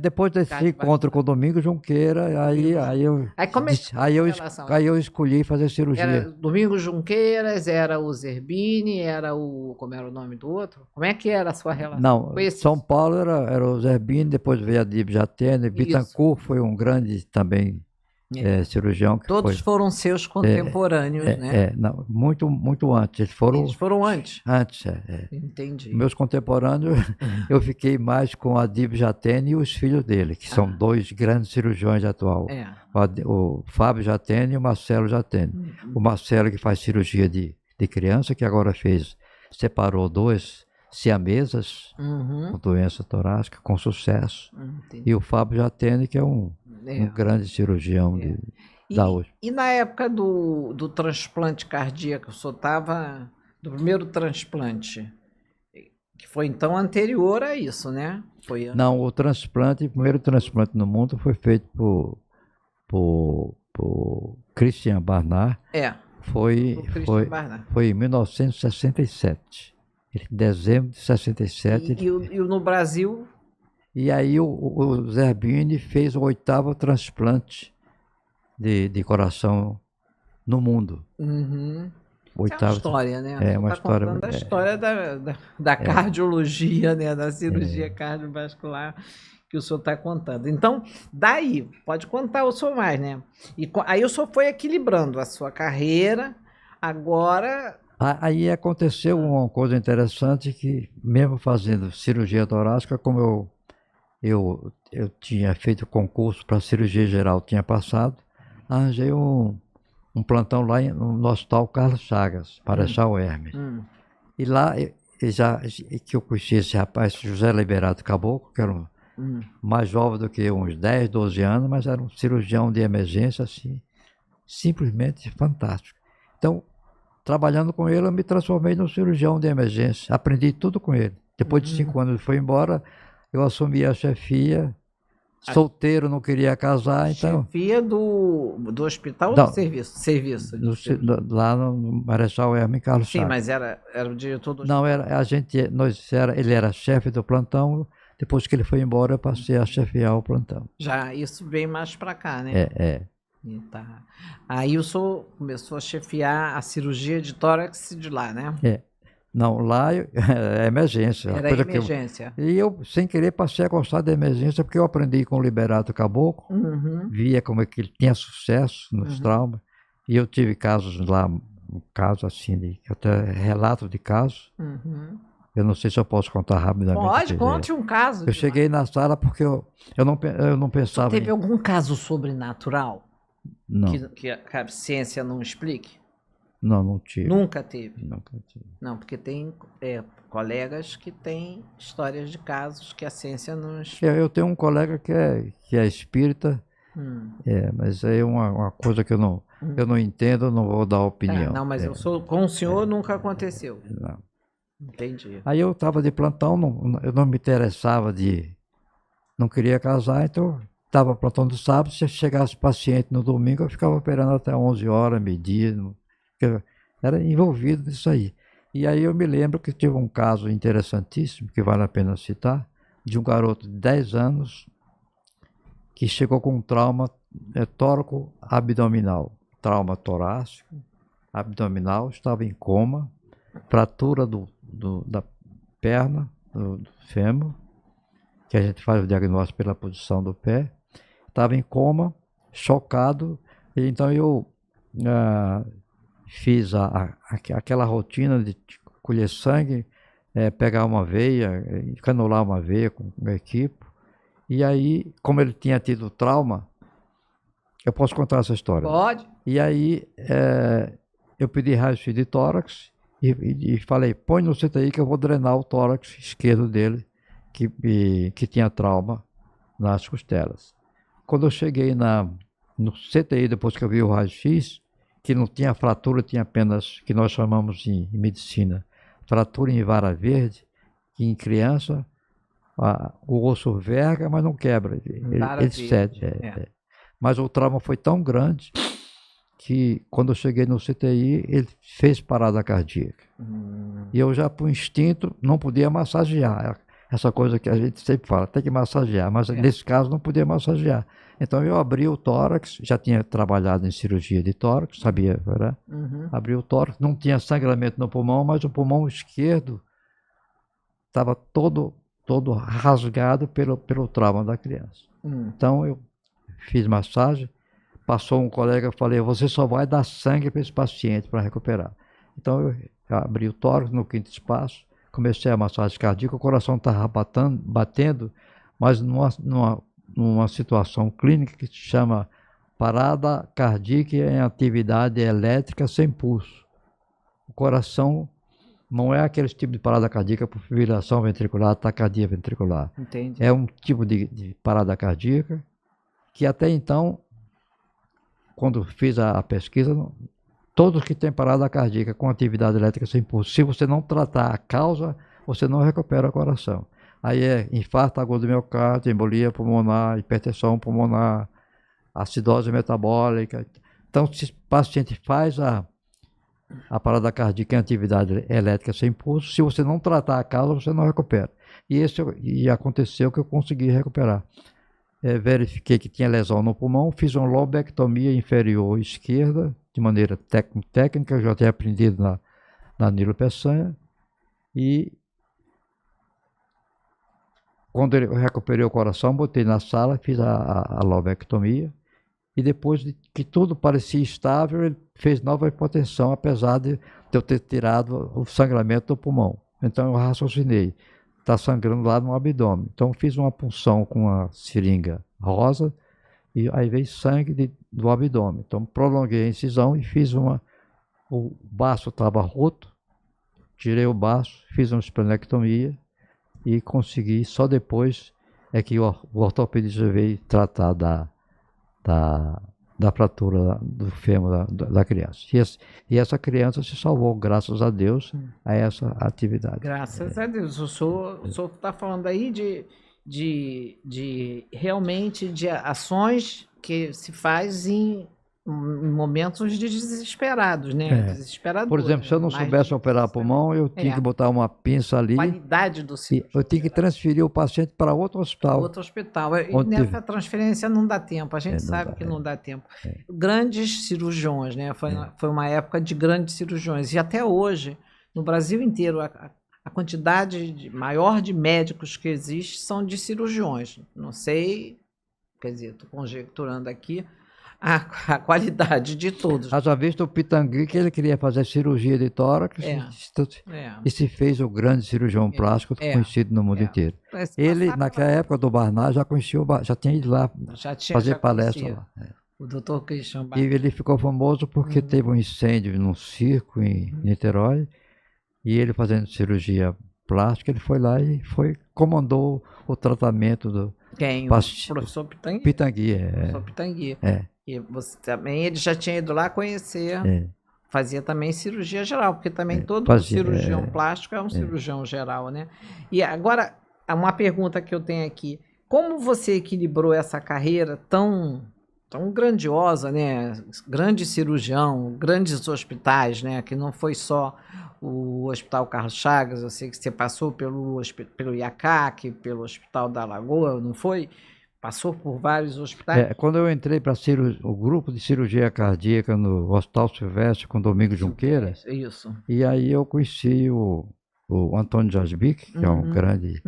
depois desse encontro com o Domingos Junqueira, aí eu escolhi fazer cirurgia. Era Domingos Junqueiras, era o Zerbini, como era o nome do outro? Como é que era a sua relação? Não, São Paulo era o Zerbini, depois veio a Dib Jatene, Bittencourt foi um grande também cirurgião. Todos foram seus contemporâneos, né? Não, muito antes. Eles foram antes? Antes, Entendi. Meus contemporâneos, eu fiquei mais com a Dib Jatene e os filhos dele, que são dois grandes cirurgiões atual. O Fábio Jatene e o Marcelo Jatene. O Marcelo, que faz cirurgia de criança, que agora separou 2 siamesas com doença torácica, com sucesso. E o Fábio Jatene, que é um grande cirurgião da hoje. E na época do transplante cardíaco, o senhor estava do primeiro transplante, que foi então anterior a isso, né? Foi Não, o primeiro transplante no mundo foi feito por Christian Barnard. Christian Barnard. Foi em 1967. Em dezembro de 67. E no Brasil? E aí o Zerbini fez o 8º transplante de coração no mundo. Uhum. Oitavo, é uma história, né? É uma história. Contando a história da cardiologia, né? Da cirurgia cardiovascular que o senhor está contando. Então, daí, pode contar o senhor mais, né? E aí o senhor foi equilibrando a sua carreira, agora... Aí aconteceu uma coisa interessante que, mesmo fazendo cirurgia torácica, como eu tinha feito concurso para cirurgia geral, tinha passado, arranjei um plantão lá no Hospital Carlos Chagas, Marechal Hermes. E lá, que eu conheci esse rapaz, José Liberato Caboclo, que era mais jovem do que eu, uns 10, 12 anos, mas era um cirurgião de emergência, assim, simplesmente fantástico. Então, trabalhando com ele, eu me transformei num cirurgião de emergência. Aprendi tudo com ele. Depois de 5 anos ele foi embora, eu assumi a chefia. Solteiro, não queria casar, então... Chefia do hospital ou do serviço? Serviço. Lá no Marechal Hermes Carlos Chagas. Sim, mas era o diretor do hospital? Não, ele era chefe do plantão. Depois que ele foi embora, eu passei a chefiar o plantão. Já, isso veio mais para cá, né? Tá. Aí o senhor começou a chefiar a cirurgia de tórax de lá, né? Não, lá é emergência. Era emergência. E eu, sem querer, passei a gostar da emergência, porque eu aprendi com o Liberato Caboclo, via como é que ele tinha sucesso nos traumas, e eu tive casos lá, um caso assim, até relato de casos. Eu não sei se eu posso contar rapidamente. Pode, conte um caso. Eu cheguei na sala porque eu não pensava... Teve algum caso sobrenatural? Não. Que a ciência não explique? Não tive. Nunca teve? Nunca tive. Não, porque tem colegas que têm histórias de casos que a ciência não explica. Eu tenho um colega que é espírita, mas é uma coisa que eu não entendo, não vou dar opinião. Não, mas com o senhor nunca aconteceu. Não. Entendi. Aí eu estava de plantão, eu não me interessava não queria casar, então estava plantão do sábado, se chegasse paciente no domingo, eu ficava operando até 11 horas, meio-dia, era envolvido nisso aí. E aí eu me lembro que tive um caso interessantíssimo, que vale a pena citar, de um garoto de 10 anos que chegou com um trauma tóraco-abdominal, trauma torácico, abdominal, estava em coma, fratura da perna, do fêmur, que a gente faz o diagnóstico pela posição do pé, estava em coma, chocado, e então eu fiz aquela rotina de colher sangue, pegar uma veia, canular uma veia com equipo, e aí, como ele tinha tido trauma, eu posso contar essa história? Pode. E aí, eu pedi raio-x de tórax e falei, põe no CTI que eu vou drenar o tórax esquerdo dele, que tinha trauma nas costelas. Quando eu cheguei no CTI, depois que eu vi o raio-x, que não tinha fratura, tinha apenas, que nós chamamos em medicina, fratura em vara verde, que em criança o osso verga, mas não quebra, ele cede. Mas o trauma foi tão grande que quando eu cheguei no CTI, ele fez parada cardíaca. E eu já, por instinto, não podia massagear. Essa coisa que a gente sempre fala, tem que massagear, mas nesse caso não podia massagear. Então eu abri o tórax, já tinha trabalhado em cirurgia de tórax, sabia, né? Abri o tórax, não tinha sangramento no pulmão, mas o pulmão esquerdo estava todo rasgado pelo trauma da criança. Então eu fiz massagem, passou um colega, eu falei, você só vai dar sangue para esse paciente para recuperar. Então eu abri o tórax no quinto espaço, comecei a massagem cardíaca, o coração estava batendo, mas numa situação clínica que se chama parada cardíaca em atividade elétrica sem pulso. O coração não é aquele tipo de parada cardíaca por fibrilação ventricular, taquicardia ventricular. Entendi. É um tipo de parada cardíaca que até então, quando fiz a pesquisa, todos que têm parada cardíaca com atividade elétrica sem pulso. Se você não tratar a causa, você não recupera o coração. Aí é infarto agudo do miocárdio, embolia pulmonar, hipertensão pulmonar, acidose metabólica. Então, se o paciente faz a parada cardíaca em atividade elétrica sem pulso, se você não tratar a causa, você não recupera. E aconteceu que eu consegui recuperar. Verifiquei que tinha lesão no pulmão, fiz uma lobectomia inferior esquerda, de maneira técnica, eu já tinha aprendido na Nilo Peçanha, e quando eu recuperei o coração, botei na sala, fiz a lobectomia, e depois de que tudo parecia estável, ele fez nova hipotensão, apesar de eu ter tirado o sangramento do pulmão. Então eu raciocinei, está sangrando lá no abdômen. Então eu fiz uma punção com uma seringa rosa, e aí veio sangue do abdômen. Então prolonguei a incisão e fiz o baço estava roto, tirei o baço, fiz uma esplenectomia e consegui, só depois é que o ortopedista veio tratar da fratura do fêmur da criança. E essa criança se salvou, graças a Deus, a essa atividade. Graças a Deus. O senhor está falando aí realmente de ações que se faz em momentos desesperados, né? Desesperadores. Por exemplo, se eu não soubesse operar pulmão, eu tinha que botar uma pinça ali. Qualidade do cirurgião. Eu tinha que transferir o paciente para outro hospital. Outro hospital. E nessa transferência não dá tempo. A gente sabe que não dá tempo. Grandes cirurgiões, né? Foi uma época de grandes cirurgiões. E até hoje, no Brasil inteiro, a quantidade maior de médicos que existe são de cirurgiões. Não sei, quer dizer, estou conjecturando aqui, a qualidade de todos. Haja visto o Pitangui, que ele queria fazer cirurgia de tórax e se fez o grande cirurgião plástico conhecido no mundo inteiro. Ele, naquela época do Barnard, já tinha ido lá fazer palestra lá. O Dr. Christian Barnard. E ele ficou famoso porque teve um incêndio num circo em Niterói, e ele fazendo cirurgia plástica, ele foi lá e comandou o tratamento do... Quem? O professor Pitangui? Pitangui, professor Pitangui. E você também, ele já tinha ido lá conhecer, fazia também cirurgia geral, porque também todo cirurgião plástico é um cirurgião geral, né? E agora, uma pergunta que eu tenho aqui, como você equilibrou essa carreira tão grandiosa, né? Grande cirurgião, grandes hospitais, né? Que não foi só o Hospital Carlos Chagas, eu sei que você passou pelo IACAC, pelo Hospital da Lagoa, não foi? Passou por vários hospitais? Quando eu entrei para o grupo de cirurgia cardíaca no Hospital Silvestre com Domingos Junqueira, e aí eu conheci o Antônio Jasbic, que é um grande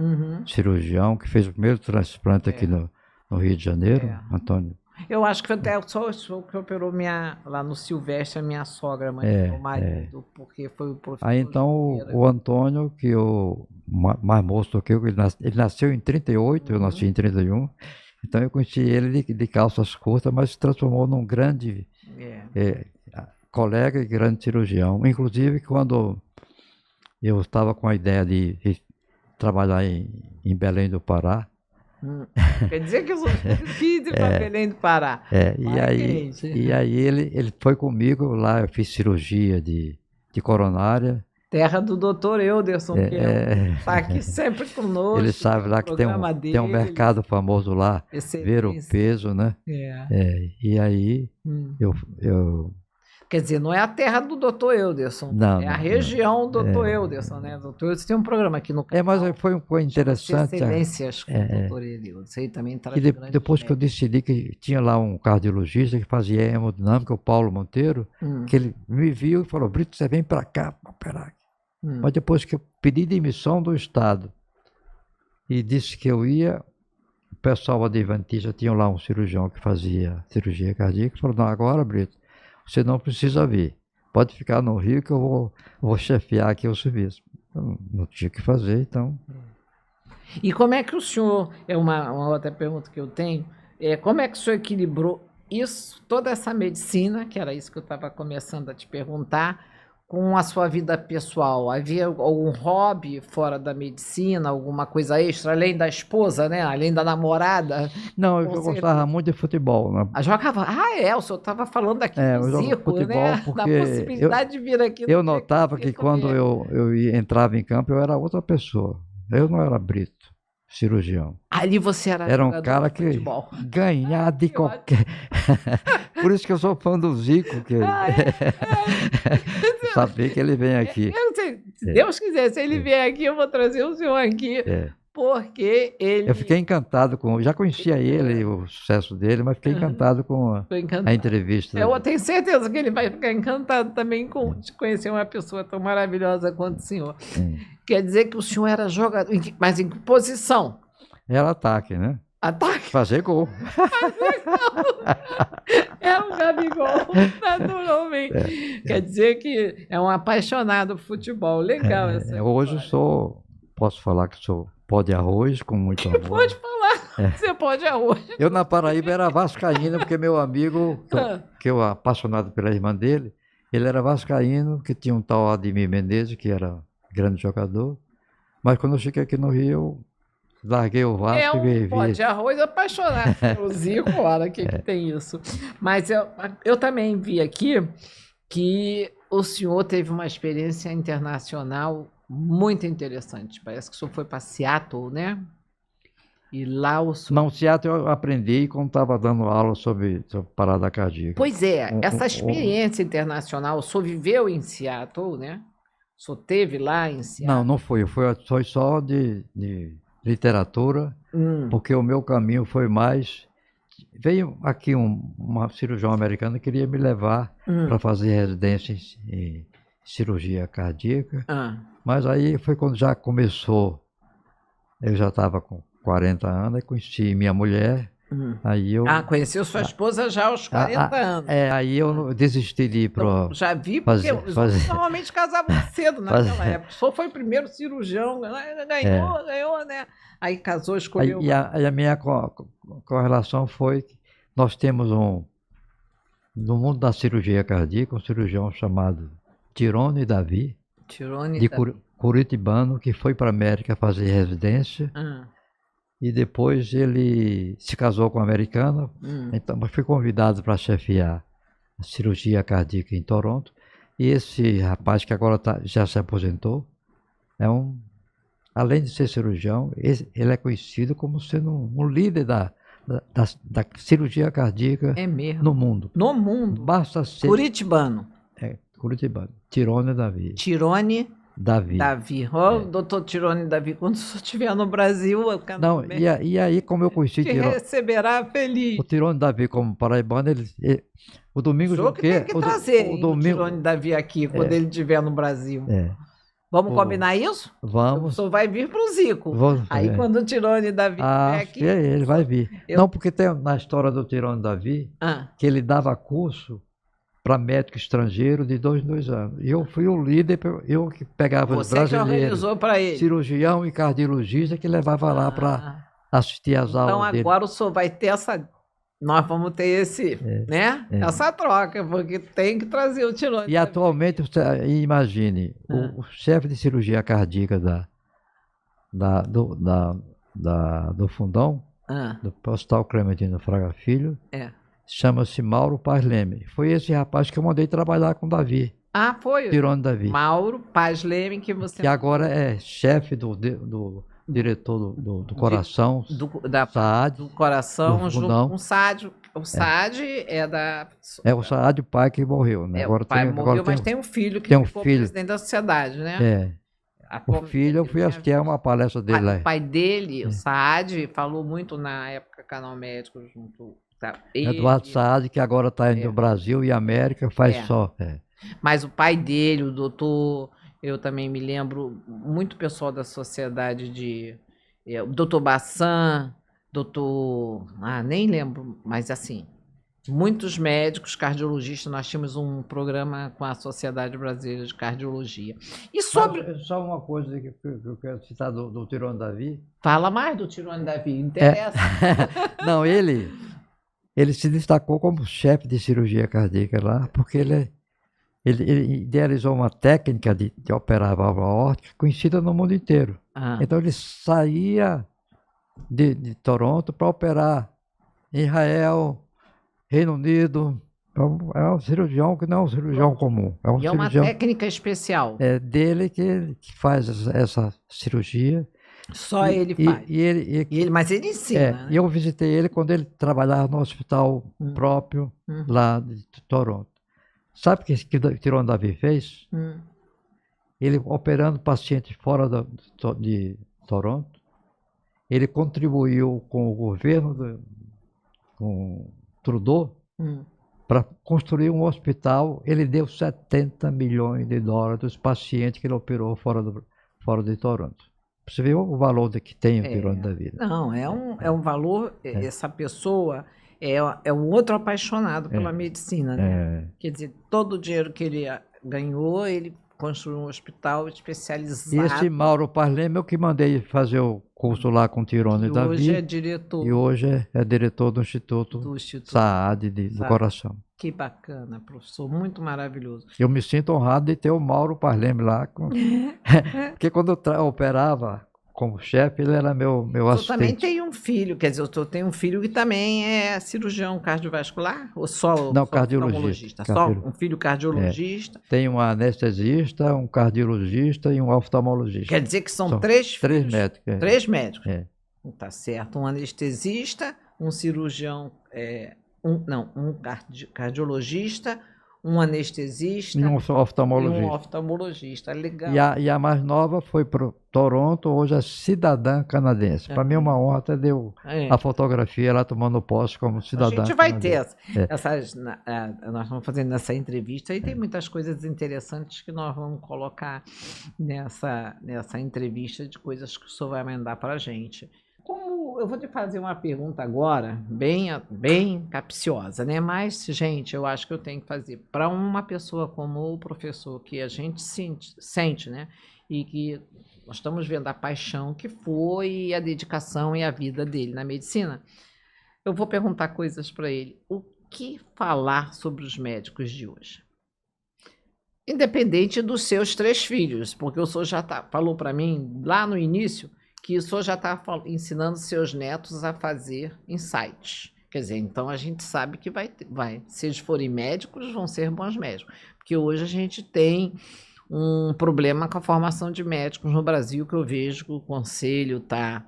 cirurgião, que fez o primeiro transplante aqui no Rio de Janeiro, Antônio. Eu acho que até só o que operou lá no Silvestre, a minha sogra, o marido, porque foi o professor. Aí então o Antônio, que mais moço do que eu, ele nasceu em 38, eu nasci em 31, então eu conheci ele de calças curtas, mas se transformou num grande colega e grande cirurgião. Inclusive, quando eu estava com a ideia de trabalhar em Belém do Pará, quer dizer que eu sou filho para Belém do Pará. E aí ele foi comigo lá, eu fiz cirurgia de coronária. Terra do Dr. Euderson, que está aqui sempre conosco. Ele sabe lá que tem um mercado famoso lá, ver o peso, né? E aí eu... Quer dizer, não é a terra do Dr. Euderson, a região do Dr. Euderson, né? Dr. Euderson tem um programa aqui no canal. Mas foi interessante. Excelências com o Dr. Euderson. Aí também traz depois que eu decidi que tinha lá um cardiologista que fazia hemodinâmica, o Paulo Monteiro, que ele me viu e falou: Brito, você vem para cá para operar aqui. Mas depois que eu pedi demissão do Estado e disse que eu ia, o pessoal adventista tinha lá um cirurgião que fazia cirurgia cardíaca, falou: não, agora, Brito, você não precisa vir. Pode ficar no Rio que eu vou chefiar aqui o serviço. Eu não tinha o que fazer, então... E como é que o senhor... É uma outra pergunta que eu tenho. Como é que o senhor equilibrou isso, toda essa medicina, que era isso que eu estava começando a te perguntar, com a sua vida pessoal? Havia algum hobby fora da medicina, alguma coisa extra, além da esposa, né? Além da namorada? Não, eu Com gostava certeza. muito de futebol, né? Jogava. O senhor estava falando aqui do Eu jogo Zico, futebol né? Da porque possibilidade de vir aqui eu no dia que eu notava fiquei que quando sabendo. entrava em campo, eu era outra pessoa. Eu não era Brito, cirurgião. Ali você era Era um jogador cara de que futebol. ganhar de Que ótimo. qualquer. Por isso que eu sou fã do Zico, que Ah, saber que ele vem aqui. Se É, Deus quiser, se ele é, vier aqui, eu vou trazer o senhor aqui, é. porque Eu fiquei ele encantado com. Já conhecia ele, o sucesso dele, mas fiquei encantado com foi a encantado. entrevista. Eu tenho certeza que ele vai ficar encantado também de conhecer uma pessoa tão maravilhosa quanto o senhor. Quer dizer que o senhor era jogador, mas em que posição? Era ataque, né? Ataque? Fazer gol. Era um Gabigol, naturalmente. Quer dizer que é um apaixonado por futebol. Legal essa Hoje eu história. posso falar que sou pó de arroz com muito amor. Pode falar, você pode hoje. Eu na Paraíba era vascaíno, porque meu amigo, que eu apaixonado pela irmã dele, ele era vascaíno, que tinha um tal Ademir Menezes, que era grande jogador. Mas quando eu cheguei aqui no Rio, eu larguei o É Vasco e um pó vivi. de arroz apaixonado pelo Zico, olha que tem isso. Mas eu também vi aqui que o senhor teve uma experiência internacional muito interessante. Parece que o senhor foi para Seattle, né? E lá o senhor... Não, teatro eu aprendi quando estava dando aula sobre parada cardíaca. Pois é, Um- essa um- experiência internacional, o senhor viveu em Seattle, né? O senhor teve lá em Seattle? Não foi. Foi só de literatura, porque o meu caminho foi mais. Veio aqui uma cirurgião americana que queria me levar para fazer residência em cirurgia cardíaca, mas aí foi quando já começou. Eu já estava com 40 anos, aí conheci minha mulher, aí eu. Conheceu sua esposa já aos 40 anos. Aí eu desisti de ir para. Já vi, porque os outros normalmente casavam cedo naquela época. O senhor foi o primeiro cirurgião, ganhou, né? Aí casou, escolheu. E a minha correlação foi que nós temos no mundo da cirurgia cardíaca, um cirurgião chamado Tirone Davi, de Curitibano, que foi para a América fazer residência. E depois ele se casou com uma americana, então fui convidado para chefiar a cirurgia cardíaca em Toronto. E esse rapaz que agora já se aposentou, além de ser cirurgião, ele é conhecido como sendo um líder da cirurgia cardíaca no mundo. No mundo? Basta ser... Curitibano. Curitibano. Tirone Davi. Tirone Davi. Doutor Tirone Davi, quando o senhor estiver no Brasil... Não, e aí como eu conheci Tirone... receberá feliz. O Tirone Davi como paraibano, o Domingos Junqueira... tem que trazer o Tirone Davi aqui, quando ele estiver no Brasil. Vamos combinar isso? Vamos. O senhor vai vir para o Zico. Aí quando o Tirone Davi estiver aqui... ele vai vir. Não, porque tem na história do Tirone Davi, que ele dava curso para médico estrangeiro de 2 em 2 anos. E eu fui o líder, eu que pegava os brasileiros, que organizou para ele. Cirurgião e cardiologista, que levava lá para assistir às aulas dele. Então agora o senhor vai ter nós vamos ter essa troca, porque tem que trazer o Tirone. E atualmente, imagine, o chefe de cirurgia cardíaca do Fundão, do Hospital Clementino Fraga Filho, chama-se Mauro Paz Leme. Foi esse rapaz que eu mandei trabalhar com o Davi. Foi? Tirone Davi. Mauro Paz Leme, que você... Que agora é chefe do diretor do coração, da SAAD, do coração, junto com o SAAD. O SAAD é da... o SAAD, o pai que morreu, né? Agora o pai morreu, mas tem um filho que ficou presidente da sociedade, né? O filho, eu fui assistir a uma palestra dele lá. O pai dele, o SAAD, falou muito na época Canal Médico, junto... Eduardo Saad, que agora está no Brasil e América, faz só. Mas o pai dele, o doutor, eu também me lembro, muito pessoal da sociedade o doutor Bassan, nem lembro, mas assim, muitos médicos, cardiologistas, nós tínhamos um programa com a Sociedade Brasileira de Cardiologia. E sobre... Só uma coisa que eu quero citar do Tirone Davi. Fala mais do Tirone Davi, interessa. Não, ele se destacou como chefe de cirurgia cardíaca lá, porque ele idealizou uma técnica de operar a válvula aórtica conhecida no mundo inteiro. Então ele saía de Toronto para operar em Israel, Reino Unido. É um cirurgião que não é um cirurgião comum. É um e é uma técnica especial. É dele que faz essa cirurgia. Só ele faz. Mas ele ensina. Né? E eu visitei ele quando ele trabalhava no hospital próprio lá de Toronto. Sabe o que o Tirone Davi fez? Ele operando pacientes fora de Toronto, ele contribuiu com o governo, com Trudeau, para construir um hospital. Ele deu 70 milhões de dólares dos pacientes que ele operou fora de Toronto. Você vê o valor que tem o Tirone Davi. Não, é um valor. Essa pessoa é um outro apaixonado pela medicina, né? Quer dizer, todo o dinheiro que ele ganhou, ele construiu um hospital especializado. E esse Mauro Parlema, eu que mandei fazer o curso lá com o Tirone Davi. Hoje é diretor. E hoje é diretor do Instituto Saad do Coração. Que bacana, professor, muito maravilhoso. Eu me sinto honrado de ter o Mauro Parlema lá. Porque quando eu operava como chefe, ele era meu assistente. Eu também tenho um filho, quer dizer, eu tenho um filho que também é cirurgião cardiovascular? Ou só cardiologista. Só um filho cardiologista? Tem um anestesista, um cardiologista e um oftalmologista. Quer dizer que são três filhos? 3 médicos. 3 médicos. Tá certo. Um anestesista, um cirurgião, um cardiologista, um anestesista e um oftalmologista. Legal. E a mais nova foi para Toronto, hoje é cidadã canadense. Para mim é uma honra, até deu a fotografia lá tomando posse como cidadã. A gente vai ter nós estamos fazendo essa entrevista e tem muitas coisas interessantes que nós vamos colocar nessa entrevista, de coisas que o senhor vai mandar para a gente. Eu vou te fazer uma pergunta agora, bem capciosa, né? Mas, gente, eu acho que eu tenho que fazer para uma pessoa como o professor, que a gente sente, né? E que nós estamos vendo a paixão que foi, a dedicação e a vida dele na medicina. Eu vou perguntar coisas para ele. O que falar sobre os médicos de hoje? Independente dos seus 3 filhos, porque o senhor já falou para mim lá no início que o senhor já está ensinando seus netos a fazer insights. Quer dizer, então a gente sabe que se eles forem médicos, vão ser bons médicos. Porque hoje a gente tem um problema com a formação de médicos no Brasil, que eu vejo que o Conselho está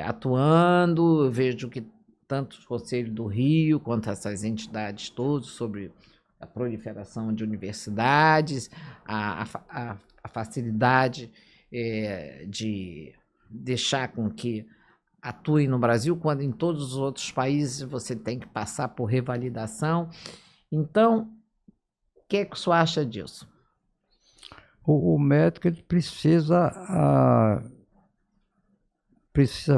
atuando, eu vejo que tanto o Conselho do Rio, quanto essas entidades todas, sobre a proliferação de universidades, a facilidade de deixar com que atue no Brasil, quando em todos os outros países você tem que passar por revalidação. Então, o que o senhor acha disso? O médico ele precisa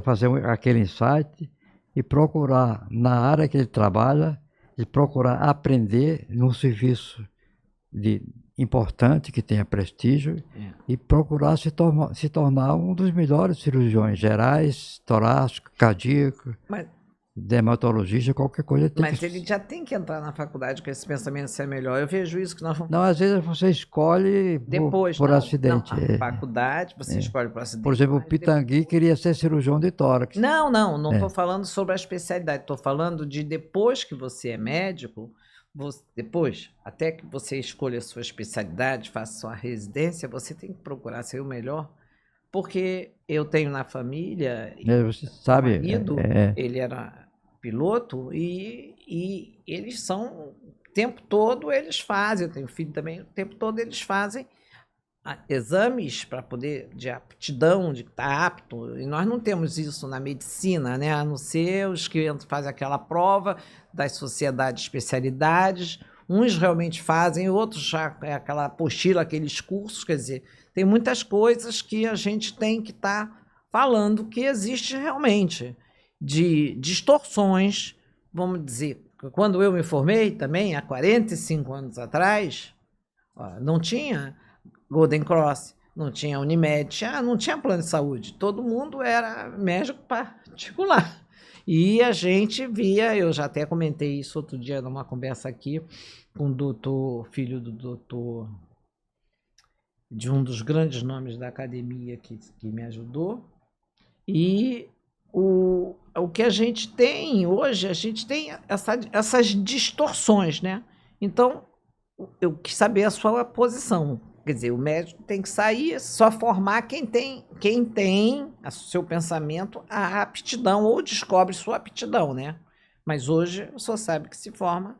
fazer aquele insight e procurar, na área que ele trabalha, e procurar aprender num serviço importante, que tenha prestígio, e procurar se tornar um dos melhores cirurgiões gerais, torácico, cardíaco, dermatologista, qualquer coisa. Mas ele já tem que entrar na faculdade com esse pensamento de ser melhor. Eu vejo isso que nós vamos... Não, às vezes você escolhe por acidente. Não, faculdade você escolhe por acidente. Por exemplo, o Pitangui queria ser cirurgião de tórax. Não estou falando sobre a especialidade, estou falando de depois que você é médico, depois, até que você escolha a sua especialidade, faça sua residência, você tem que procurar ser o melhor, porque eu tenho na família, você sabe, o marido, ele era piloto e eles são, o tempo todo eles fazem, eu tenho filho também, o tempo todo eles fazem exames para poder, de aptidão, de estar apto, e nós não temos isso na medicina, né? A não ser os que fazem aquela prova das sociedades de especialidades, uns realmente fazem, outros já é aquela apostila, aqueles cursos, quer dizer, tem muitas coisas que a gente tem que estar falando que existe realmente, de distorções, vamos dizer, quando eu me formei também, há 45 anos atrás, não tinha Golden Cross, não tinha Unimed, não tinha plano de saúde. Todo mundo era médico particular. E a gente via, eu já até comentei isso outro dia numa conversa aqui com o doutor, filho do doutor, de um dos grandes nomes da academia que me ajudou. E o que a gente tem hoje, a gente tem essas distorções, né? Então, eu quis saber a sua posição. Quer dizer, o médico tem que sair, só formar quem tem o seu pensamento, a aptidão, ou descobre sua aptidão, né? Mas hoje o senhor sabe que se forma.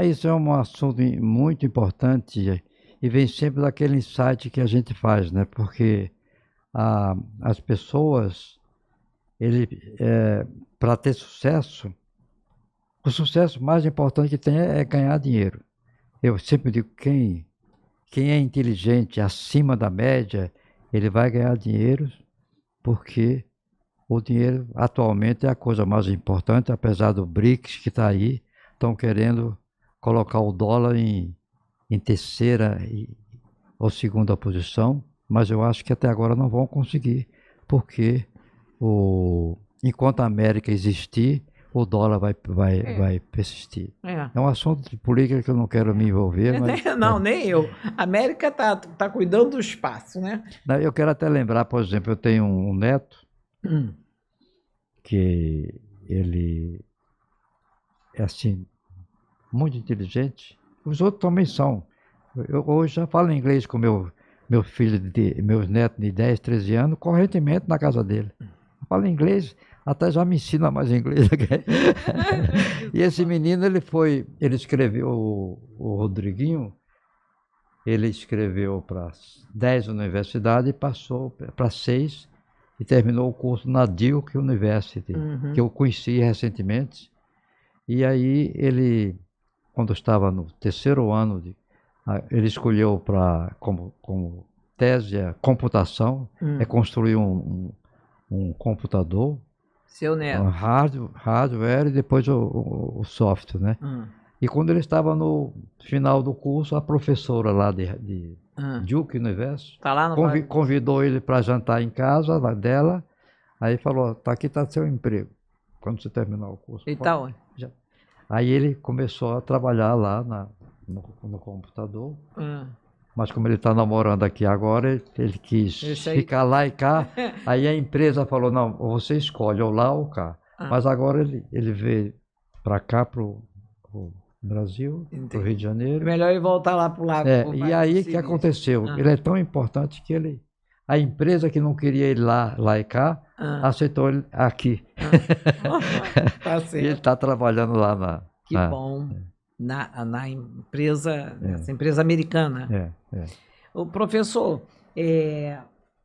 Isso é um assunto muito importante e vem sempre daquele insight que a gente faz, né? Porque as pessoas, para ter sucesso, o sucesso mais importante que tem é ganhar dinheiro. Eu sempre digo, quem é inteligente, acima da média, ele vai ganhar dinheiro, porque o dinheiro atualmente é a coisa mais importante, apesar do BRICS que está aí, estão querendo colocar o dólar em terceira ou segunda posição, mas eu acho que até agora não vão conseguir, porque enquanto a América existir, o dólar vai persistir. É um assunto de política que eu não quero me envolver. Mas, não, nem eu. A América tá cuidando do espaço, né? Eu quero até lembrar, por exemplo, eu tenho um neto que ele é assim, muito inteligente. Os outros também são. Eu hoje já falo inglês com meus netos de 10, 13 anos, correntemente na casa dele. Eu falo inglês, até já me ensina mais inglês. E esse menino, ele escreveu, o Rodriguinho, ele escreveu para 10 universidades e passou para 6 e terminou o curso na Duke University, que eu conheci recentemente. E aí ele, quando estava no terceiro ano, ele escolheu como tese a computação, construir um computador, seu neto, hardware e depois o software, né? E quando ele estava no final do curso, a professora lá de Duke University convidou ele para jantar em casa dela, aí falou, aqui está seu emprego, quando você terminar o curso. Então, aí ele começou a trabalhar lá no computador, mas como ele está namorando aqui agora, ele quis ficar lá e cá, aí a empresa falou, não, você escolhe ou lá ou cá. Mas agora ele veio para cá, para o Brasil, para o Rio de Janeiro. É melhor ele voltar lá para o lado. E aí o que aconteceu? Ele é tão importante que a empresa que não queria ele lá e cá, aceitou ele aqui. Tá certo. E ele está trabalhando lá Que bom. Na empresa, essa empresa americana. O professor,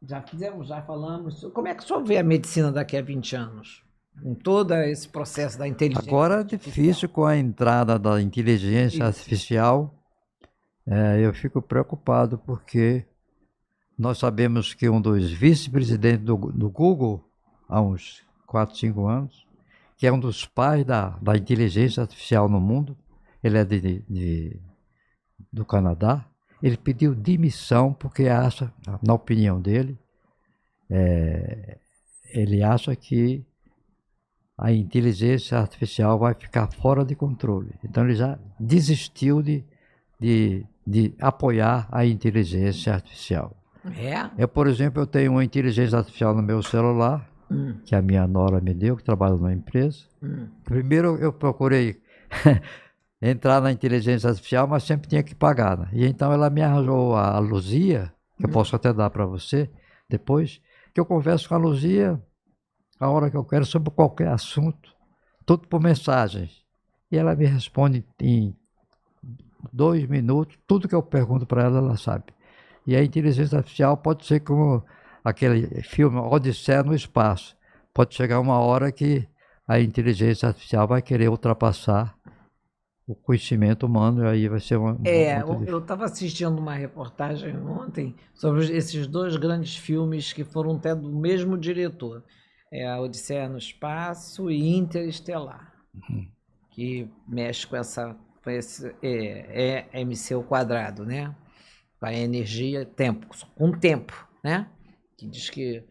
já falamos, como é que o senhor vê a medicina daqui a 20 anos? Com todo esse processo da inteligência artificial? Agora é difícil com a entrada da inteligência artificial. Eu fico preocupado porque nós sabemos que um dos vice-presidentes do Google, há uns 4, 5 anos, que é um dos pais da inteligência artificial no mundo, ele é do Canadá, ele pediu demissão porque acha, na opinião dele, ele acha que a inteligência artificial vai ficar fora de controle. Então ele já desistiu de apoiar a inteligência artificial. Por exemplo, eu tenho uma inteligência artificial no meu celular, que a minha nora me deu, que trabalha numa empresa. Primeiro eu procurei entrar na inteligência artificial, mas sempre tinha que pagar. Né? E então ela me arranjou a Luzia, que eu posso até dar para você depois, que eu converso com a Luzia a hora que eu quero sobre qualquer assunto, tudo por mensagens. E ela me responde em 2 minutos, tudo que eu pergunto para ela, ela sabe. E a inteligência artificial pode ser como aquele filme Odisseia no Espaço. Pode chegar uma hora que a inteligência artificial vai querer ultrapassar o conhecimento humano, e aí vai ser eu estava assistindo uma reportagem ontem sobre esses 2 grandes filmes que foram até do mesmo diretor, a Odisseia no Espaço e Interestelar, que mexe com esse MC ao quadrado, né? Com a energia, com tempo, né? Que diz que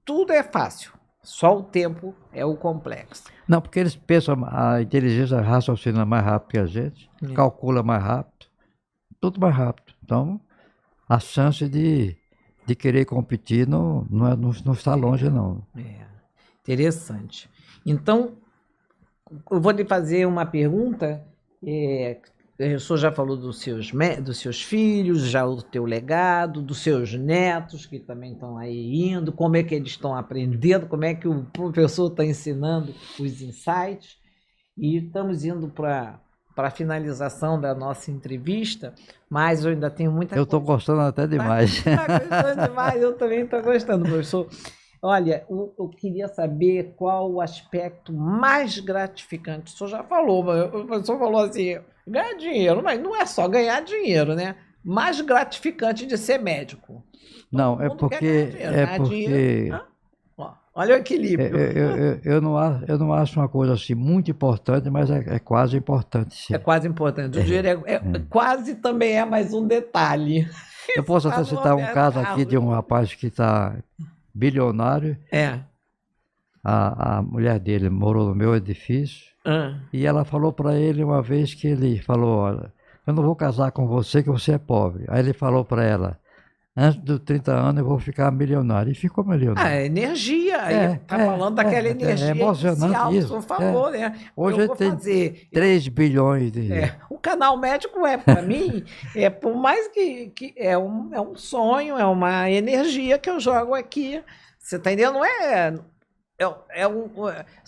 tudo é fácil. Só o tempo é o complexo. Não, porque eles pensam, a inteligência raciocina mais rápido que a gente, calcula mais rápido, tudo mais rápido. Então, a chance de querer competir não está longe, não. Interessante. Então, eu vou lhe fazer uma pergunta. O senhor já falou dos seus filhos, já o teu legado, dos seus netos que também estão aí indo, como é que eles estão aprendendo, como é que o professor está ensinando os insights. E estamos indo para a finalização da nossa entrevista, mas eu ainda tenho muita coisa. Eu estou gostando até demais. Está gostando demais, eu também estou gostando, professor. Olha, eu queria saber qual o aspecto mais gratificante. O senhor já falou, o professor falou assim, ganhar dinheiro, mas não é só ganhar dinheiro, né? Mais gratificante de ser médico. Não, é porque... Olha o equilíbrio. Eu não acho uma coisa assim muito importante, mas é quase importante. Sim. É quase importante. O dinheiro quase também é mais um detalhe. Eu posso até citar um caso aqui de um rapaz que está bilionário. A mulher dele morou no meu edifício e ela falou para ele uma vez que ele falou, olha, eu não vou casar com você que você é pobre. Aí ele falou para ela, antes dos 30 anos eu vou ficar milionário. E ficou milionário. Energia. Está falando daquela energia. É emocionante isso. O senhor falou, né? Hoje tem 3 bilhões de... O canal médico para mim, por mais que é um sonho, é uma energia que eu jogo aqui. Você está entendendo? Não é...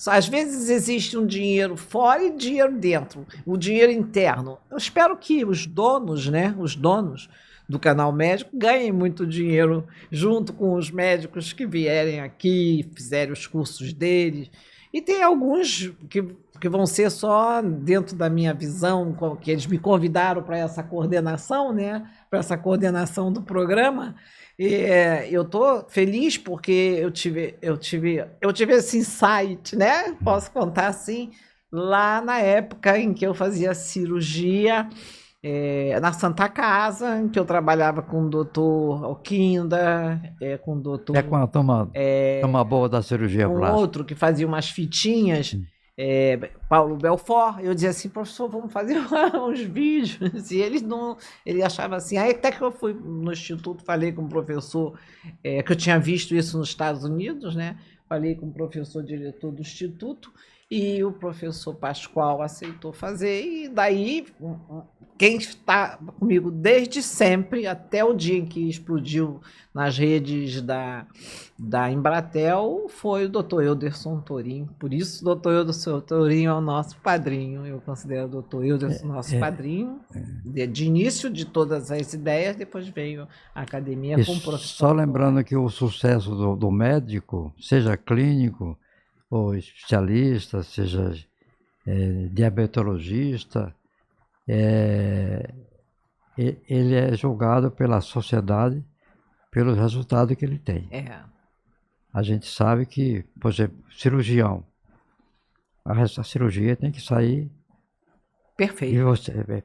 às vezes existe um dinheiro fora e dinheiro dentro. O dinheiro interno. Eu espero que os donos, né? Os donos do canal médico ganhem muito dinheiro junto com os médicos que vierem aqui, fizerem os cursos deles. E tem alguns que vão ser só dentro da minha visão, que eles me convidaram para essa coordenação, né? Para essa coordenação do programa. E eu estou feliz porque eu tive esse insight, né? Posso contar assim, lá na época em que eu fazia cirurgia na Santa Casa, em que eu trabalhava com o doutor Alquinda, com o doutor... com a toma boa da cirurgia plástica. Outro que fazia umas fitinhas, Paulo Belfort. Eu dizia assim, professor, vamos fazer uns vídeos. E ele achava assim. Aí até que eu fui no instituto, falei com o professor, que eu tinha visto isso nos Estados Unidos, né? Falei com o professor diretor do instituto, e o professor Pascoal aceitou fazer, e daí quem está comigo desde sempre, até o dia em que explodiu nas redes da Embratel, foi o doutor Euderson Torim. Por isso, o doutor Euderson Torim é o nosso padrinho. Eu considero o doutor Euderson nosso padrinho. De início de todas as ideias, depois veio a academia com o professor. Só lembrando que o sucesso do médico, seja clínico, ou especialista, seja diabetologista, ele é julgado pela sociedade pelos resultados que ele tem. A gente sabe que, por exemplo, cirurgião, a cirurgia tem que sair perfeito. E você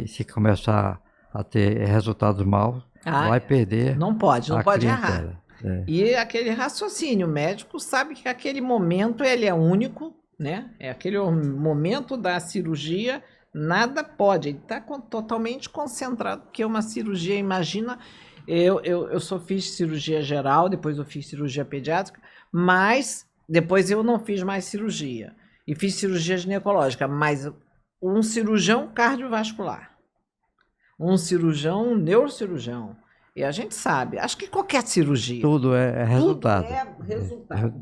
se começar a ter resultados maus, vai perder. Não pode errar. E aquele raciocínio, o médico sabe que aquele momento ele é único, né? É aquele momento da cirurgia, nada pode, ele está totalmente concentrado, porque uma cirurgia, imagina, eu só fiz cirurgia geral, depois eu fiz cirurgia pediátrica, mas depois eu não fiz mais cirurgia, e fiz cirurgia ginecológica, mas um cirurgião cardiovascular, um cirurgião neurocirurgião, e a gente sabe, acho que qualquer cirurgia... Tudo é resultado.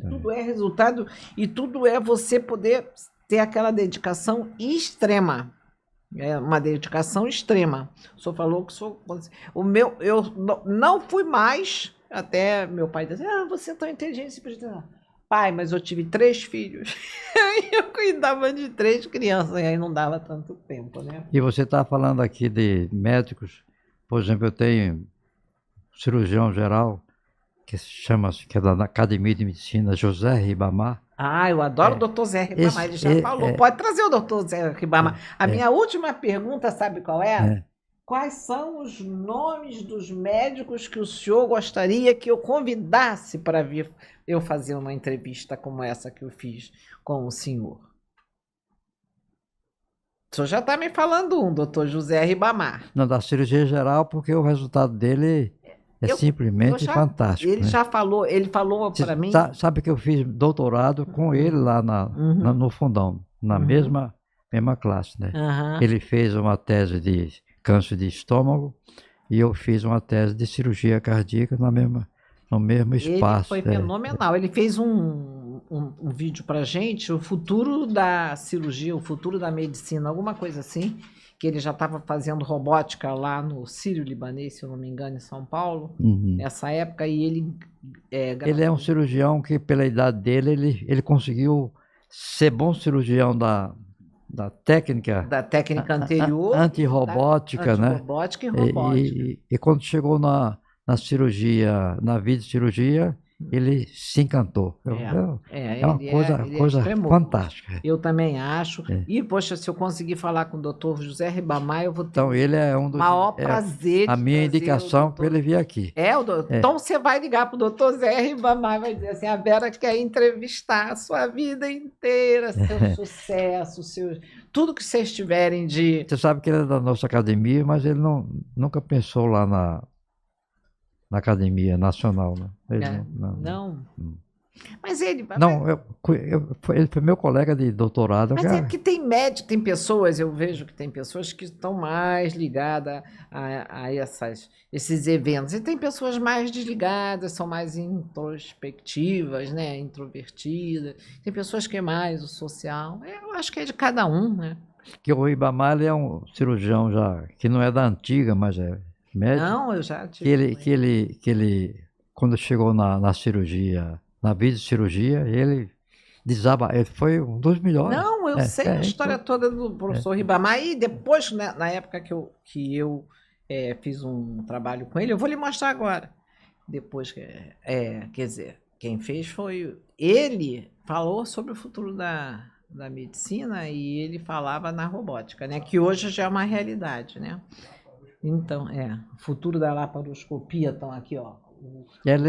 Tudo é resultado e tudo é você poder ter aquela dedicação extrema. É uma dedicação extrema. O senhor falou que eu não fui mais, até meu pai disse, você é tão inteligente. Pai, mas eu tive 3 filhos. Eu cuidava de 3 crianças, e aí não dava tanto tempo, né? E você está falando aqui de médicos, por exemplo, eu tenho cirurgião geral, que é da Academia de Medicina, José Ribamar. Eu adoro o doutor Zé Ribamar, ele já falou, pode trazer o doutor Zé Ribamar. A minha última pergunta, sabe qual é? Quais são os nomes dos médicos que o senhor gostaria que eu convidasse para vir? eu fazer uma entrevista como essa que eu fiz com o senhor? O senhor já está me falando doutor José Ribamar. Não, da cirurgia geral, porque o resultado dele é simplesmente fantástico. Ele já falou, ele falou para mim. Sabe que eu fiz doutorado com ele lá no Fundão, na mesma classe, né? Ele fez uma tese de câncer de estômago e eu fiz uma tese de cirurgia cardíaca no mesmo espaço. Ele foi fenomenal. Ele fez um vídeo pra gente, o futuro da cirurgia, o futuro da medicina, alguma coisa assim, que ele já estava fazendo robótica lá no Sírio-Libanês, se eu não me engano, em São Paulo, nessa época, e ele... Ele é um cirurgião que, pela idade dele, ele conseguiu ser bom cirurgião da técnica... Da técnica anterior. Antirrobótica, né? Antirrobótica e robótica. E quando chegou na cirurgia, na videocirurgia, ele se encantou. É uma coisa fantástica. Eu também acho. E, poxa, se eu conseguir falar com o doutor José Ribamar, eu vou ter então, ele é um dos... maior prazer de a minha indicação para ele vir aqui. Então, você vai ligar para o doutor Zé Ribamar e vai dizer assim, a Vera quer entrevistar a sua vida inteira, seu sucesso, tudo que vocês tiverem de... Você sabe que ele é da nossa academia, mas ele nunca pensou lá na Academia Nacional, né? Não. Mas ele... Não, ele foi meu colega de doutorado. Mas é porque tem médico, tem pessoas, eu vejo que tem pessoas que estão mais ligadas a esses eventos. E tem pessoas mais desligadas, são mais introspectivas, né? Introvertidas. Tem pessoas que é mais o social. Eu acho que é de cada um, né? Que o Ribamar é um cirurgião já, que não é da antiga, mas é médico. Não, eu já tive. Que ele quando chegou na cirurgia, na videocirurgia, ele foi um dos melhores. Não, eu sei a história toda do professor Ribamar. E depois, né, na época que eu fiz um trabalho com ele, eu vou lhe mostrar agora. Depois, quer dizer, quem fez foi... Ele falou sobre o futuro da medicina e ele falava na robótica, né? Que hoje já é uma realidade, né? Então, o futuro da laparoscopia, estão aqui, ó. O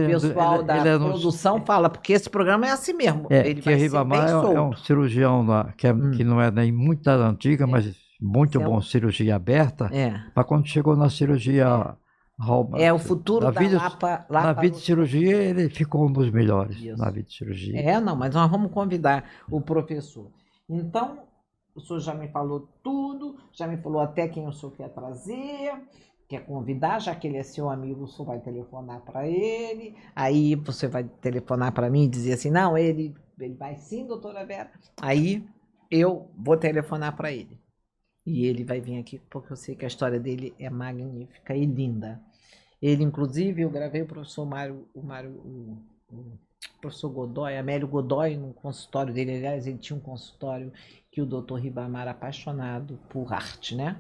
pessoal da produção fala, porque esse programa é assim mesmo. Ele vai ser bem solto. É um cirurgião que não é nem muito da antiga, mas muito bom, cirurgia aberta. Mas quando chegou na cirurgia... o futuro na videocirurgia, ele ficou um dos melhores. Isso. Na videocirurgia. Não, mas nós vamos convidar o professor. Então... O senhor já me falou tudo, já me falou até quem o senhor quer trazer, quer convidar, já que ele é seu amigo, o senhor vai telefonar para ele, aí você vai telefonar para mim e dizer assim, não, ele vai sim, doutora Vera, aí eu vou telefonar para ele. E ele vai vir aqui, porque eu sei que a história dele é magnífica e linda. Ele, inclusive, eu gravei o professor o professor Godoy, Amélio Godoy, no consultório dele. Aliás, ele tinha um consultório que o doutor Ribamar era apaixonado por arte, né?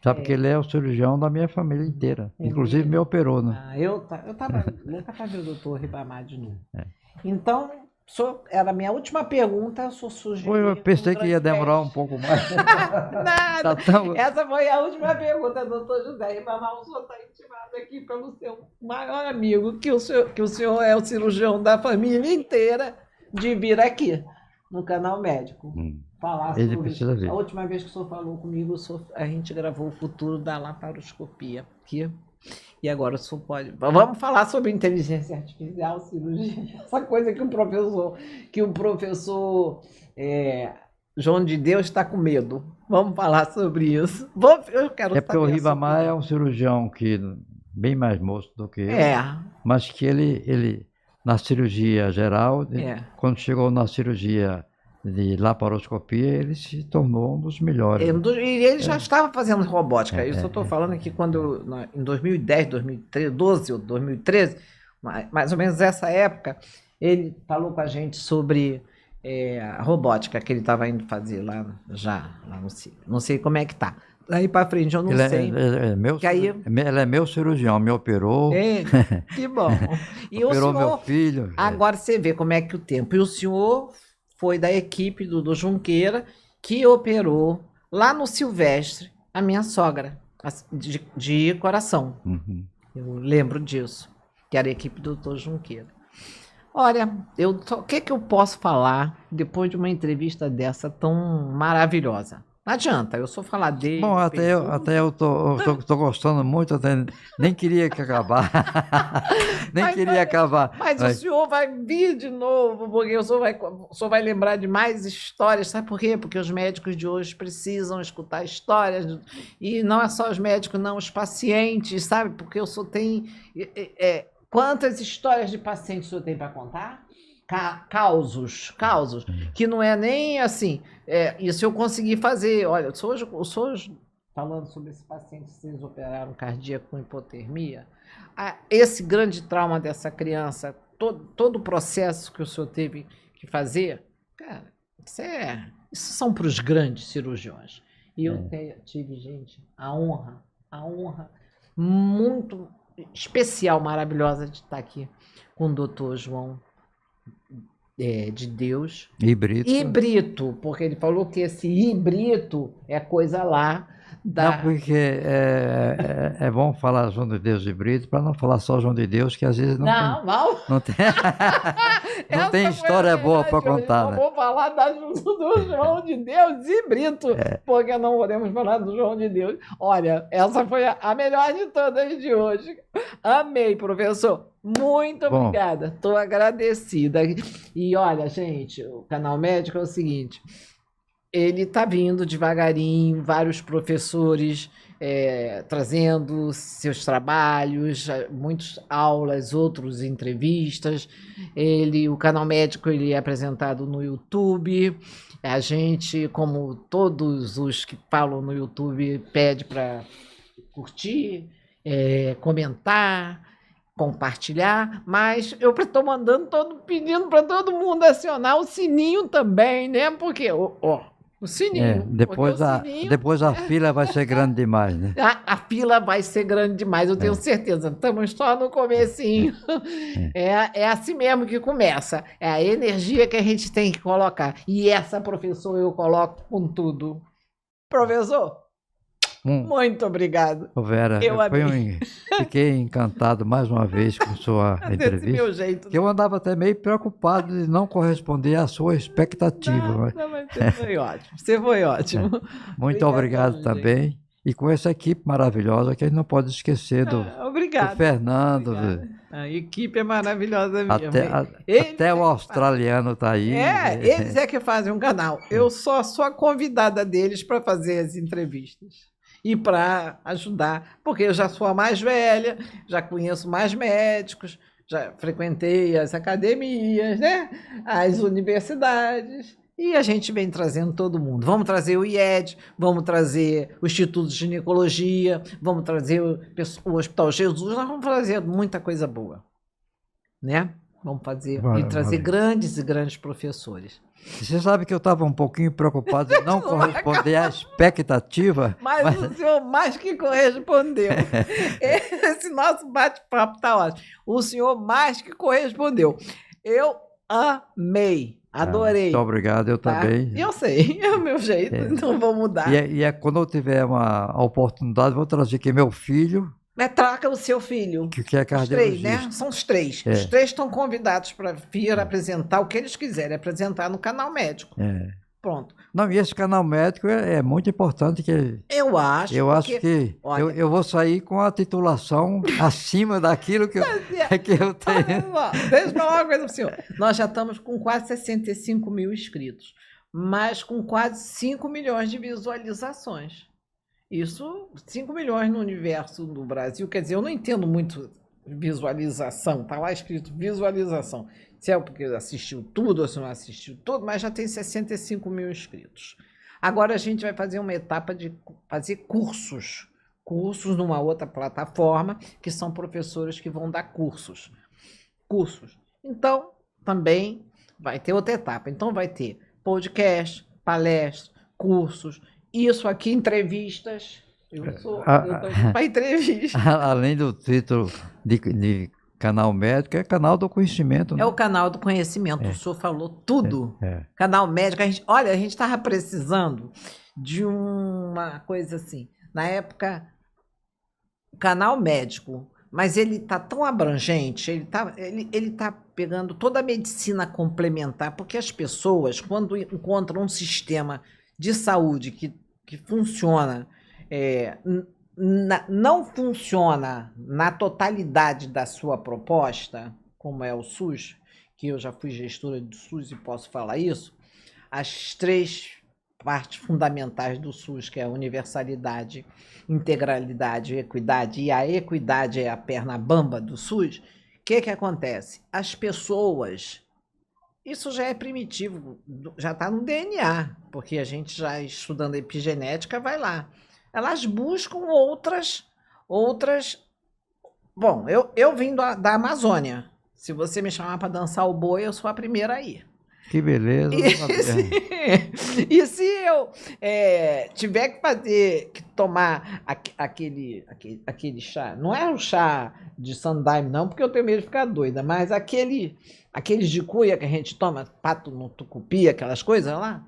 Sabe que ele é o cirurgião da minha família inteira. Inclusive me operou, né? Eu estava louca para ver o doutor Ribamar de novo. Então, era a minha última pergunta, eu sugeri... Eu pensei que ia demorar um pouco mais. Nada. Essa foi a última pergunta, doutor José Ribamar. O senhor está intimado aqui pelo seu maior amigo, que o senhor é o cirurgião da família inteira, de vir aqui no Canal Médico. Falar ele precisa ver. A última vez que o senhor falou comigo, a gente gravou o futuro da laparoscopia aqui. E agora o senhor pode... Vamos falar sobre inteligência artificial, cirurgia, essa coisa que o professor João de Deus está com medo. Vamos falar sobre isso. Eu quero porque o Ribamar é um cirurgião que bem mais moço do que eu, mas que ele na cirurgia geral, quando chegou na cirurgia de laparoscopia, ele se tornou um dos melhores. E ele já estava fazendo robótica. Isso eu estou falando aqui em 2010, 2012 ou 2013, mais ou menos essa época, ele falou com a gente sobre a robótica que ele estava indo fazer lá no Círio. Não sei como é que tá. Daí para frente eu não sei. Ele é meu cirurgião, me operou. Que bom. E operou o senhor, meu filho. Agora você vê como é que o tempo. E o senhor foi da equipe do Junqueira que operou lá no Silvestre a minha sogra, de coração. Eu lembro disso, que era a equipe do doutor Junqueira. Olha, o que eu posso falar depois de uma entrevista dessa tão maravilhosa? Não adianta, eu só falar Bom, dele, até eu tô gostando muito, até nem queria que acabar. Nem Mas, queria acabar. mas o senhor vai vir de novo, porque o senhor vai lembrar de mais histórias. Sabe por quê? Porque os médicos de hoje precisam escutar histórias. E não é só os médicos, não, os pacientes, sabe? Porque o senhor tem. Quantas histórias de pacientes o senhor tem para contar? Causos, que não é nem assim. E se eu conseguir fazer, olha, o senhor hoje, falando sobre esse paciente que vocês operaram cardíaco com hipotermia, esse grande trauma dessa criança, todo o processo que o senhor teve que fazer, cara, isso são para os grandes cirurgiões. E eu tive, gente, a honra muito especial, maravilhosa de estar aqui com o doutor João de Deus. E Brito. Porque ele falou que esse Brito é coisa lá da... Não, porque é bom falar João de Deus e Brito, para não falar só João de Deus, que às vezes não tem, não tem história boa para contar. Né? Vou falar do João de Deus e Brito, porque não podemos falar do João de Deus. Olha, essa foi a melhor de todas de hoje. Amei, professor. Muito obrigada. Estou agradecida. E olha, gente, o Canal Médico é o seguinte... Ele está vindo devagarinho, vários professores trazendo seus trabalhos, muitas aulas, outras entrevistas. O Canal Médico ele é apresentado no YouTube. A gente, como todos os que falam no YouTube, pede para curtir, comentar, compartilhar, mas eu estou pedindo para todo mundo acionar o sininho também, né? Porque, o sininho. Depois a fila vai ser grande demais, né? A fila vai ser grande demais, eu tenho certeza. Estamos só no comecinho. É assim mesmo que começa. É a energia que a gente tem que colocar. E essa, professor, eu coloco com tudo. Professor, muito obrigado. Vera, fiquei encantado mais uma vez com sua entrevista. Meu jeito. Que eu andava até meio preocupado de não corresponder à sua expectativa. Mas você foi ótimo. Você foi ótimo. Muito obrigado também. E com essa equipe maravilhosa que a gente não pode esquecer do Fernando. A equipe é maravilhosa mesmo. Até o australiano está aí. Eles que fazem um canal. Eu sou a convidada deles para fazer as entrevistas. E para ajudar, porque eu já sou a mais velha, já conheço mais médicos, já frequentei as academias, né? As universidades, e a gente vem trazendo todo mundo. Vamos trazer o IED, vamos trazer o Instituto de Ginecologia, vamos trazer o Hospital Jesus, nós vamos fazer muita coisa boa, né? Vamos fazer e trazer grandes e grandes professores. Você sabe que eu estava um pouquinho preocupado em não corresponder à expectativa. Mas o senhor mais que correspondeu. Esse nosso bate-papo está ótimo. O senhor mais que correspondeu. Eu amei, adorei. Muito obrigado, eu também. Eu sei, é o meu jeito, então vou mudar. E quando eu tiver uma oportunidade, vou trazer aqui meu filho. Mas traga o seu filho. Que é cardiologista. Os 3, né? São os 3. Os 3 estão convidados para vir apresentar o que eles quiserem apresentar no Canal Médico. Pronto. Não, e esse Canal Médico é muito importante. Eu acho. Que olha, eu vou sair com a titulação acima daquilo que eu tenho. Deixa eu falar uma coisa para o senhor. Nós já estamos com quase 65 mil inscritos, mas com quase 5 milhões de visualizações. Isso, 5 milhões no universo do Brasil, quer dizer, eu não entendo muito visualização, está lá escrito visualização. Se é porque assistiu tudo ou se não assistiu tudo, mas já tem 65 mil inscritos. Agora a gente vai fazer uma etapa de fazer cursos numa outra plataforma, que são professores que vão dar cursos. Então, também vai ter outra etapa. Então, vai ter podcast, palestras, cursos, isso aqui, entrevistas. Eu estou para entrevista. Além do título de Canal Médico, é canal do conhecimento. Né? É o canal do conhecimento. O senhor falou tudo. Canal Médico. A gente estava precisando de uma coisa assim. Na época, o Canal Médico, mas ele está tão abrangente, ele tá pegando toda a medicina complementar, porque as pessoas, quando encontram um sistema de saúde que funciona, não funciona na totalidade da sua proposta, como é o SUS, que eu já fui gestora do SUS e posso falar isso, as 3 partes fundamentais do SUS, que é a universalidade, integralidade e equidade, e a equidade é a perna bamba do SUS, o que acontece? As pessoas, isso já é primitivo, já está no DNA, porque a gente já estudando epigenética vai lá. Elas buscam outras. Bom, eu vim da Amazônia. Se você me chamar para dançar o boi, eu sou a primeira a ir. Que beleza. E se eu tiver que tomar aquele chá, não é um chá de sandaime não, porque eu tenho medo de ficar doida, mas aqueles de cuia que a gente toma, pato no tucupi, aquelas coisas lá,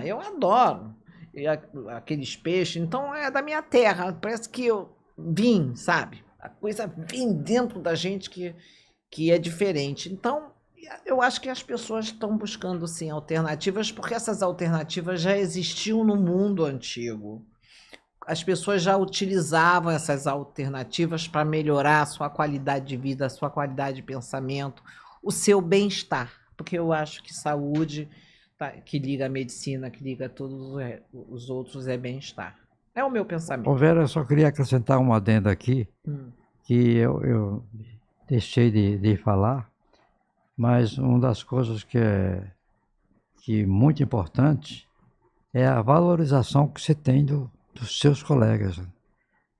eu adoro. E aqueles peixes, então é da minha terra, parece que eu vim, sabe? A coisa vem dentro da gente que é diferente. Então, eu acho que as pessoas estão buscando, sim, alternativas, porque essas alternativas já existiam no mundo antigo. As pessoas já utilizavam essas alternativas para melhorar a sua qualidade de vida, a sua qualidade de pensamento, o seu bem-estar, porque eu acho que saúde, que liga a medicina, que liga a todos os outros, é bem-estar. É o meu pensamento. Ô Vera, eu só queria acrescentar uma adenda aqui, que eu deixei de falar, mas uma das coisas que é muito importante é a valorização que você tem dos seus colegas.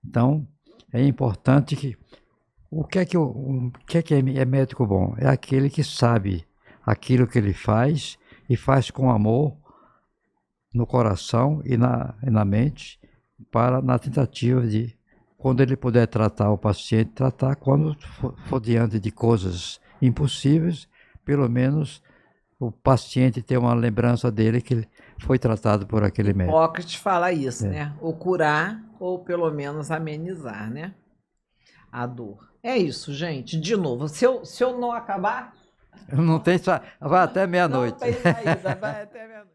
Então, é importante que o que é médico bom? É aquele que sabe aquilo que ele faz e faz com amor no coração e na mente, na tentativa de, quando ele puder tratar o paciente, tratar quando for diante de coisas impossíveis, pelo menos o paciente ter uma lembrança dele que ele foi tratado por aquele médico. Hipócrates fala isso, né? Ou curar, ou pelo menos amenizar, né? A dor. É isso, gente. De novo, se eu não acabar... Não tem... Vai até meia-noite. Não tem saída, vai até meia-noite.